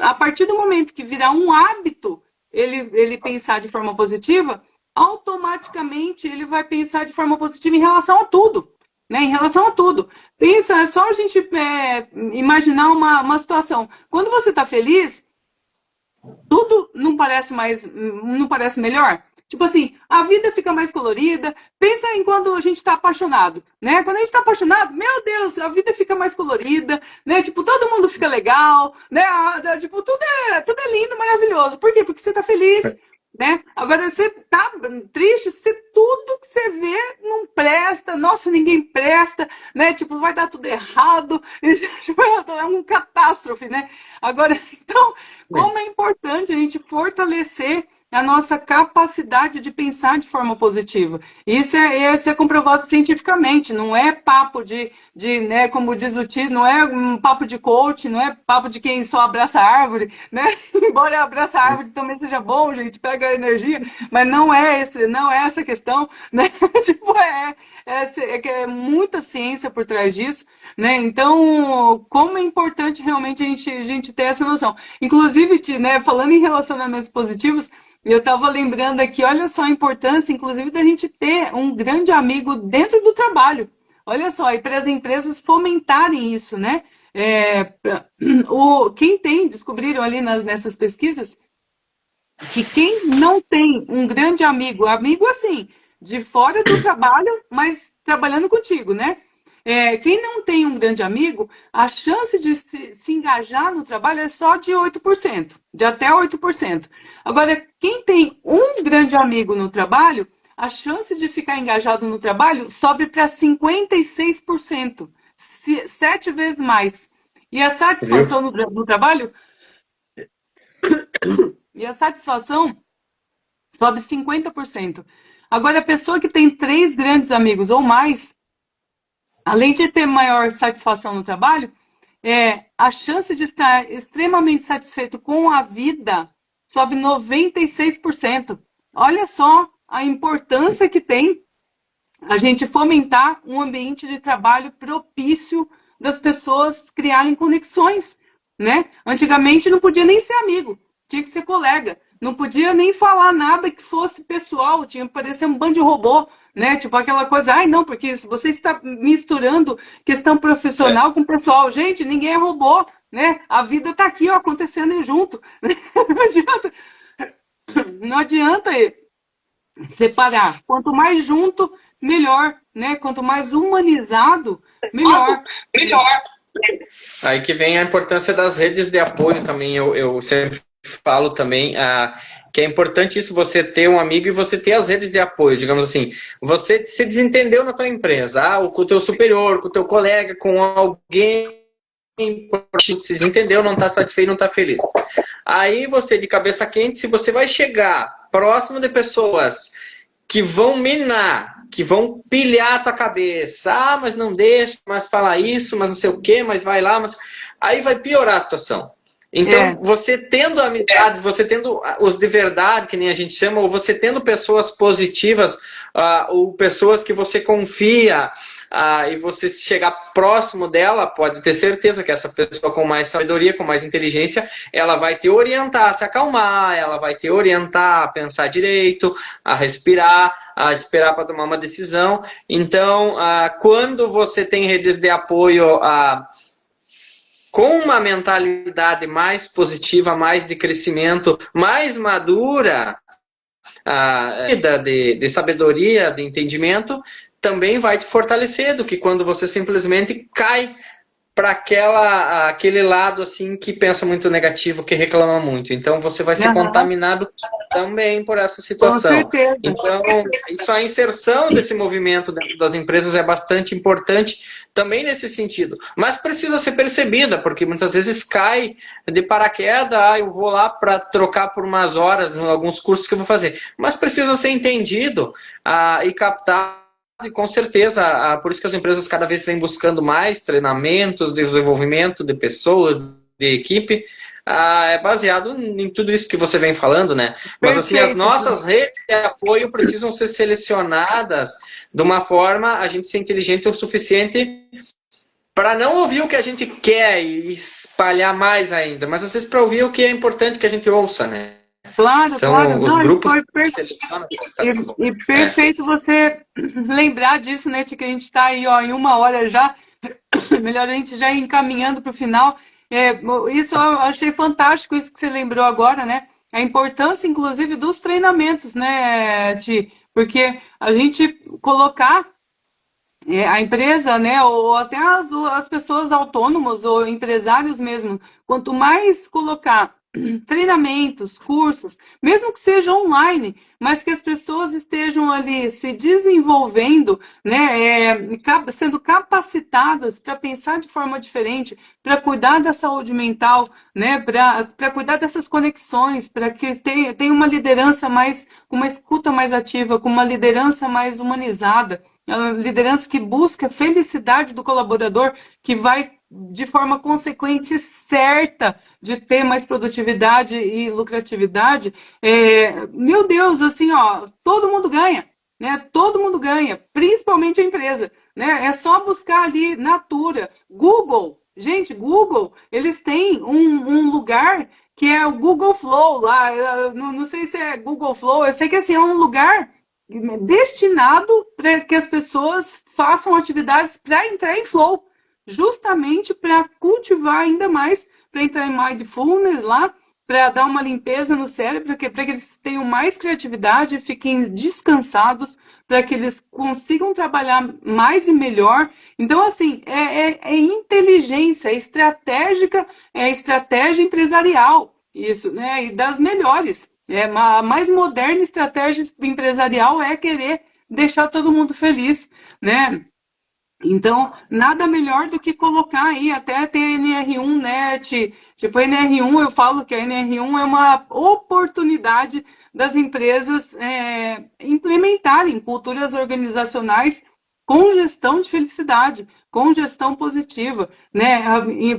a partir do momento que virar um hábito ele pensar de forma positiva, automaticamente ele vai pensar de forma positiva em relação a tudo. Né, em relação a tudo. Pensa, é só a gente imaginar uma situação. Quando você está feliz, tudo não parece melhor? Tipo assim, a vida fica mais colorida. Pensa em quando a gente está apaixonado, né? Quando a gente está apaixonado, meu Deus, a vida fica mais colorida, né? Tipo, todo mundo fica legal, né? Tipo, tudo é lindo, maravilhoso. Por quê? Porque você está feliz, né? Agora, você tá triste, tudo que você vê não presta presta, nossa, ninguém presta, né? Tipo, vai dar tudo errado, é um catástrofe, né? Agora, então, como é importante a gente fortalecer a nossa capacidade de pensar de forma positiva. Isso é comprovado cientificamente, não é papo né, como diz o Tito, não é um papo de coach, não é papo de quem só abraça a árvore, né? Embora abraça a árvore também seja bom, gente, pega a energia, mas não é essa questão, né? Tipo, é muita ciência por trás disso, né? Então, como é importante realmente a gente ter essa noção. Inclusive, né, falando em relacionamentos positivos, eu estava lembrando aqui, olha só a importância, inclusive, da gente ter um grande amigo dentro do trabalho. Olha só, e para as empresas fomentarem isso, né? Descobriram ali nessas pesquisas, que quem não tem um grande amigo assim, de fora do trabalho, mas trabalhando contigo, né? Quem não tem um grande amigo, a chance de se engajar no trabalho é só de 8%, de até 8%. Agora, quem tem um grande amigo no trabalho, a chance de ficar engajado no trabalho sobe para 56%, 7 vezes mais. E a Viu? satisfação no trabalho, e a satisfação sobe 50%. Agora, a pessoa que tem 3 grandes amigos ou mais, além de ter maior satisfação no trabalho, a chance de estar extremamente satisfeito com a vida sobe 96%. Olha só a importância que tem a gente fomentar um ambiente de trabalho propício das pessoas criarem conexões, né? Antigamente não podia nem ser amigo, tinha que ser colega, não podia nem falar nada que fosse pessoal, tinha que parecer um bando de robô, né? Tipo aquela coisa, ai não, porque você está misturando questão profissional com pessoal. Gente, ninguém é robô, né? A vida está aqui, ó, acontecendo junto. Não adianta, não adianta separar. Quanto mais junto, melhor, né? Quanto mais humanizado, melhor. Aí que vem a importância das redes de apoio também. Eu sempre falo também que é importante isso, você ter um amigo e você ter as redes de apoio. Digamos assim, você se desentendeu na tua empresa, com o teu superior, com o teu colega, com alguém, se desentendeu, não está satisfeito, não está feliz. Aí você, de cabeça quente, se você vai chegar próximo de pessoas que vão minar, que vão pilhar a tua cabeça. Ah, mas não deixa, mas fala isso, mas não sei o quê, mas vai lá. Aí vai piorar a situação. Então, você tendo amizades, você tendo os de verdade, que nem a gente chama, ou você tendo pessoas positivas, ou pessoas que você confia, e você chegar próximo dela, pode ter certeza que essa pessoa com mais sabedoria, com mais inteligência, ela vai te orientar a se acalmar, ela vai te orientar a pensar direito, a respirar, a esperar para tomar uma decisão. Então, quando você tem redes de apoio com uma mentalidade mais positiva, mais de crescimento, mais madura, de sabedoria, de entendimento, também vai te fortalecer do que quando você simplesmente cai para aquele lado assim que pensa muito negativo, que reclama muito. Então você vai ser contaminado também por essa situação. Com certeza. Então, isso, a inserção desse movimento dentro das empresas é bastante importante também nesse sentido. Mas precisa ser percebida, porque muitas vezes cai de paraquedas, eu vou lá para trocar por umas horas em alguns cursos que eu vou fazer. Mas precisa ser entendido e captar. E com certeza, por isso que as empresas cada vez vêm buscando mais treinamentos, desenvolvimento de pessoas, de equipe, é baseado em tudo isso que você vem falando, né? Mas assim, as nossas redes de apoio precisam ser selecionadas de uma forma a gente ser inteligente o suficiente para não ouvir o que a gente quer e espalhar mais ainda, mas às vezes para ouvir o que é importante que a gente ouça, né? Claro, então, claro. os grupos selecionam. E perfeito você lembrar disso, né, que a gente está aí ó, em 1 hora já. Melhor a gente já ir encaminhando para o final. Isso eu achei fantástico, isso que você lembrou agora, né? A importância, inclusive, dos treinamentos, né, Ti? Porque a gente colocar a empresa, né, ou até as pessoas autônomas ou empresários mesmo, quanto mais colocar treinamentos, cursos, mesmo que seja online, mas que as pessoas estejam ali se desenvolvendo, né, sendo capacitadas para pensar de forma diferente, para cuidar da saúde mental, né, para cuidar dessas conexões, para que tenha uma liderança mais, com uma escuta mais ativa, com uma liderança mais humanizada, uma liderança que busca a felicidade do colaborador, que vai de forma consequente certa de ter mais produtividade e lucratividade, meu Deus, assim, ó, todo mundo ganha, né? Todo mundo ganha, principalmente a empresa, né? É só buscar ali Natura, Google. Gente, Google, eles têm um lugar que é o Google Flow lá, não sei se é Google Flow, eu sei que assim, é um lugar destinado para que as pessoas façam atividades para entrar em flow, justamente para cultivar ainda mais, para entrar em mindfulness lá, para dar uma limpeza no cérebro, para que eles tenham mais criatividade, fiquem descansados, para que eles consigam trabalhar mais e melhor. Então, assim, é inteligência, é estratégica, é estratégia empresarial, isso, né? E das melhores. A mais moderna estratégia empresarial é querer deixar todo mundo feliz, né? Então, nada melhor do que colocar aí, até tem a NR1 Net, tipo, a NR1, eu falo que a NR1 é uma oportunidade das empresas implementarem culturas organizacionais com gestão de felicidade, com gestão positiva, né?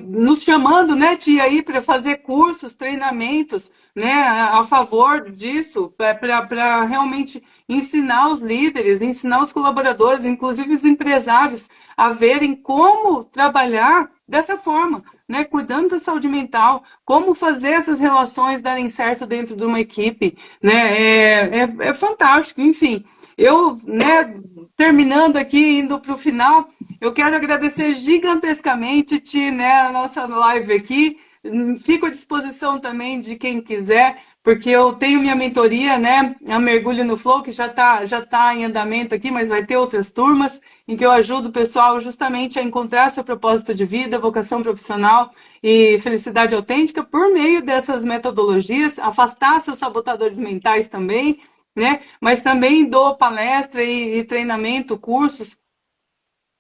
Nos chamando, né, tia, aí para fazer cursos, treinamentos, né, a favor disso, para realmente ensinar os líderes, ensinar os colaboradores, inclusive os empresários, a verem como trabalhar dessa forma, né, cuidando da saúde mental, como fazer essas relações darem certo dentro de uma equipe, né, é fantástico, enfim. Eu, né, terminando aqui, indo para o final, eu quero agradecer gigantescamente, Ti, né, a nossa live aqui. Fico à disposição também de quem quiser, porque eu tenho minha mentoria, né, a Mergulho no Flow, que já tá em andamento aqui, mas vai ter outras turmas em que eu ajudo o pessoal justamente a encontrar seu propósito de vida, vocação profissional e felicidade autêntica por meio dessas metodologias, afastar seus sabotadores mentais também, né? Mas também dou palestra e treinamento, cursos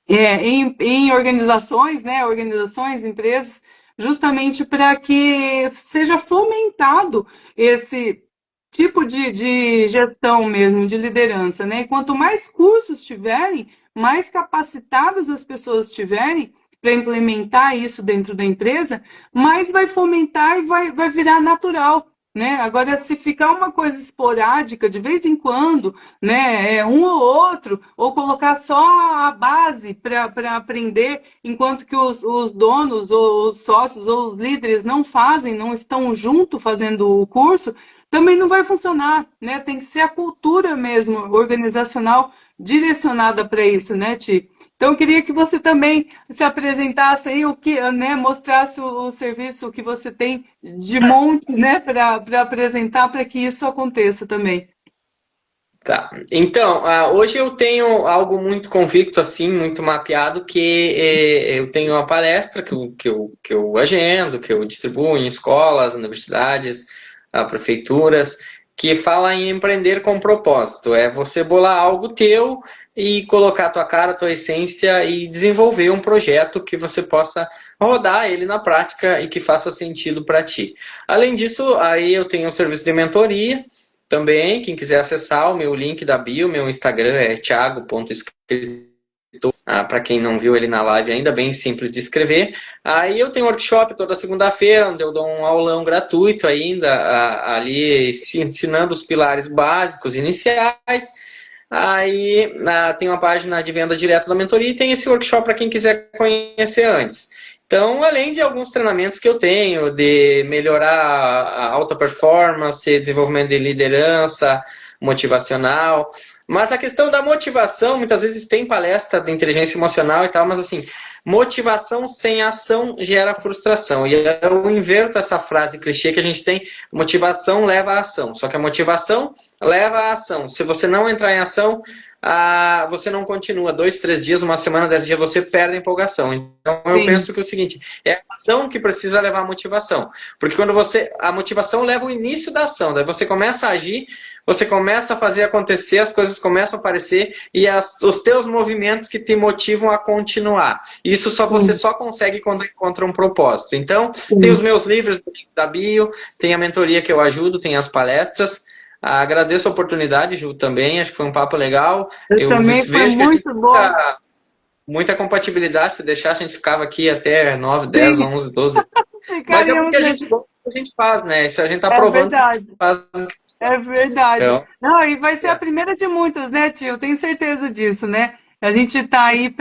em organizações, né? Organizações, empresas, justamente para que seja fomentado esse tipo de gestão mesmo, de liderança, né? E quanto mais cursos tiverem, mais capacitadas as pessoas tiverem para implementar isso dentro da empresa, mais vai fomentar e vai virar natural. Né? Agora, se ficar uma coisa esporádica, de vez em quando, né, um ou outro, ou colocar só a base para aprender, enquanto que os donos, ou os sócios, ou os líderes não fazem, não estão junto fazendo o curso, também não vai funcionar, né? Tem que ser a cultura mesmo, organizacional, direcionada para isso, né, Ti? Então, eu queria que você também se apresentasse aí, né, mostrasse o serviço que você tem de monte, né, para apresentar para que isso aconteça também. Tá. Então, hoje eu tenho algo muito convicto, assim, muito mapeado, que eu tenho uma palestra que eu agendo, que eu distribuo em escolas, universidades, prefeituras, que fala em empreender com propósito. É você bolar algo teu e colocar a tua cara, a tua essência e desenvolver um projeto que você possa rodar ele na prática e que faça sentido para ti. Além disso, aí eu tenho um serviço de mentoria, também, quem quiser acessar o meu link da bio, meu Instagram é thiago.escritor. Para quem não viu ele na live ainda, bem simples de escrever. Aí eu tenho um workshop toda segunda-feira, onde eu dou um aulão gratuito ainda, ali ensinando os pilares básicos iniciais. Aí tem uma página de venda direto da mentoria e tem esse workshop para quem quiser conhecer antes. Então, além de alguns treinamentos que eu tenho, de melhorar a alta performance, desenvolvimento de liderança, motivacional. Mas a questão da motivação, muitas vezes tem palestra de inteligência emocional e tal, mas assim, motivação sem ação gera frustração. E eu inverto essa frase clichê que a gente tem, motivação leva à ação. Só que a motivação leva à ação. Se você não entrar em ação, você não continua 2, 3 dias, uma semana, 10 dias, você perde a empolgação. Então eu Sim, penso que é o seguinte, é a ação que precisa levar a motivação. Porque quando a motivação leva o início da ação, daí você começa a agir, você começa a fazer acontecer, as coisas começam a aparecer e os teus movimentos que te motivam a continuar. Isso você sim, só consegue quando encontra um propósito. Então, tem os sim. meus livros da bio, tem a mentoria que eu ajudo, tem as palestras. Agradeço a oportunidade, Ju, também. Acho que foi um papo legal. Eu Eu também foi vejo que a gente muito tem bom. muita compatibilidade. Se deixar, a gente ficava aqui até 9, 10, Sim, 11, 12. Mas é porque ficaríamos a gente mesmo. gosta do que a gente faz, né? Isso a gente está É provando que verdade. faz. É verdade. Então, Não, e vai ser a é. primeira de muitas, né, tio? Eu tenho certeza disso, né? A gente tá aí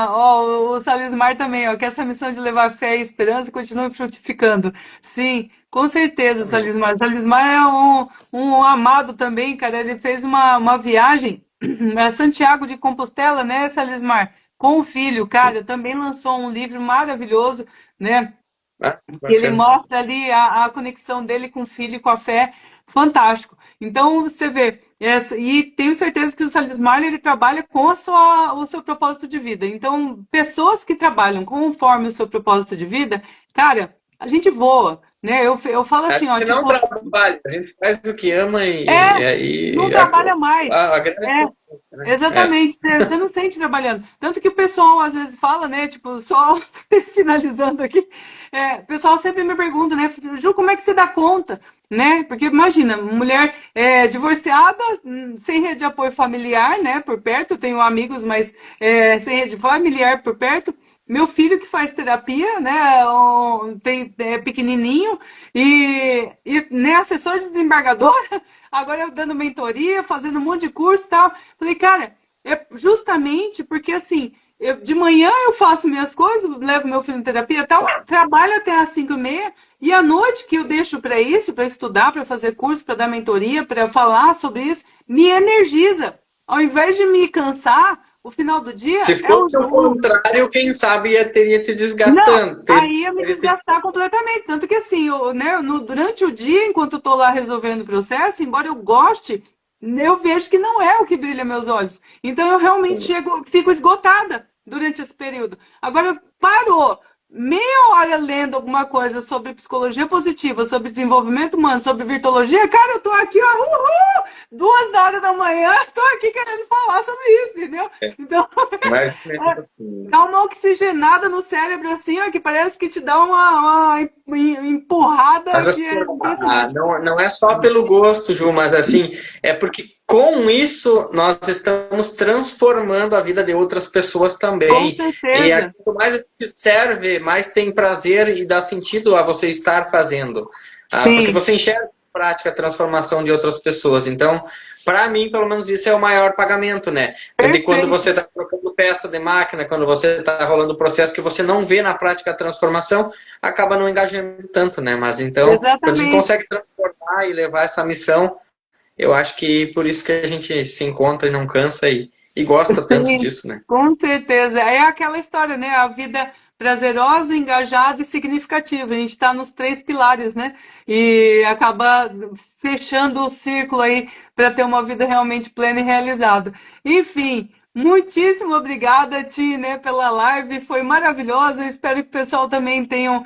ó, o Salismar também, ó, que essa missão de levar fé e esperança continue frutificando. Sim, com certeza, Amém. Salismar. Salismar é um amado também, cara. Ele fez uma viagem a Santiago de Compostela, né, Salismar? Com o filho, cara, também lançou um livro maravilhoso, né? Ah, E ele bacana. mostra ali a conexão dele com o filho e com a fé, fantástico. Então, você vê, e tenho certeza que o Salismar ele trabalha com o seu propósito de vida. Então, pessoas que trabalham conforme o seu propósito de vida, cara, a gente voa, né? Eu falo A assim, ó, gente não tipo, trabalha, a gente faz o que ama é, e aí não trabalha mais. a grande É, conquista, né? É. exatamente, você não sente trabalhando. Tanto que o pessoal às vezes fala, né? Tipo, só finalizando aqui, o pessoal sempre me pergunta, né? Ju, como é que você dá conta? Né? Porque imagina, mulher divorciada, sem rede de apoio familiar, né? Por perto, eu tenho amigos, mas sem rede familiar por perto. Meu filho que faz terapia, né? É pequenininho e né, assessor de desembargador. Agora eu dando mentoria, fazendo um monte de curso e tal. Falei, cara, é justamente porque assim, de manhã eu faço minhas coisas, levo meu filho em terapia e tal, trabalho até às 5h30, e à noite que eu deixo para isso, para estudar, para fazer curso, para dar mentoria, para falar sobre isso, me energiza. Ao invés de me cansar, o final do dia Se é fosse o contrário, quem sabe teria te não, desgastando. aí ia me desgastar completamente. Tanto que assim, né, durante o dia, enquanto eu tô lá resolvendo o processo, embora eu goste, eu vejo que não é o que brilha meus olhos. Então eu realmente fico esgotada durante esse período. Agora, parou. Meia hora lendo alguma coisa sobre psicologia positiva, sobre desenvolvimento humano, sobre virtuologia, cara, eu tô aqui, ó, 2 horas da manhã, tô aqui querendo falar sobre isso, entendeu? Então, Mais ou menos assim. dá uma oxigenada no cérebro assim, ó, que parece que te dá uma empurrada Mas que assim, é impressionante. não é só pelo gosto, Ju, mas assim, é porque com isso nós estamos transformando a vida de outras pessoas Com também. E aí, certeza. quanto mais a gente serve, mais tem prazer e dá sentido a você estar fazendo. Porque Sim, você enxerga na prática a transformação de outras pessoas. Então, para mim, pelo menos, isso é o maior pagamento, né? É de quando você perfeito. está trocando peça de máquina, quando você está rolando o processo que você não vê na prática a transformação, acaba não engajando tanto, né? Mas então, quando a gente Exatamente. consegue transformar e levar essa missão, eu acho que por isso que a gente se encontra e não cansa e gosta tanto Sim, disso, né? com certeza. É aquela história, né? A vida prazerosa, engajada e significativa. A gente está nos 3 pilares, né? E acaba fechando o círculo aí para ter uma vida realmente plena e realizada. Enfim, muitíssimo obrigada a ti, né, pela live. Foi maravilhosa. Eu espero que o pessoal também tenham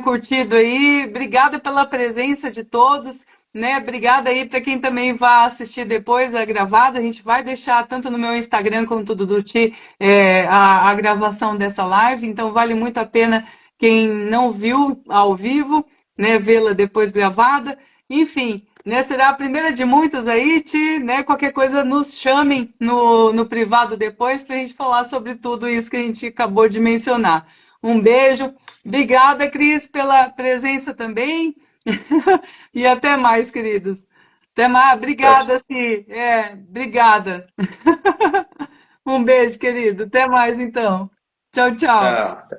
curtido aí. Obrigada pela presença de todos. Né? Obrigada aí para quem também vai assistir depois a gravada. A gente vai deixar tanto no meu Instagram quanto do Duti a gravação dessa live. Então vale muito a pena quem não viu ao vivo, né, vê-la depois gravada. Enfim, né, será a primeira de muitas aí, Ti, né? Qualquer coisa nos chamem no privado depois para a gente falar sobre tudo isso que a gente acabou de mencionar. Um beijo. Obrigada, Cris, pela presença também. E até mais, queridos. Até mais. Tchau, tchau. Obrigada, sim. Obrigada. Um beijo, querido. Até mais, então. Tchau, tchau. Tchau.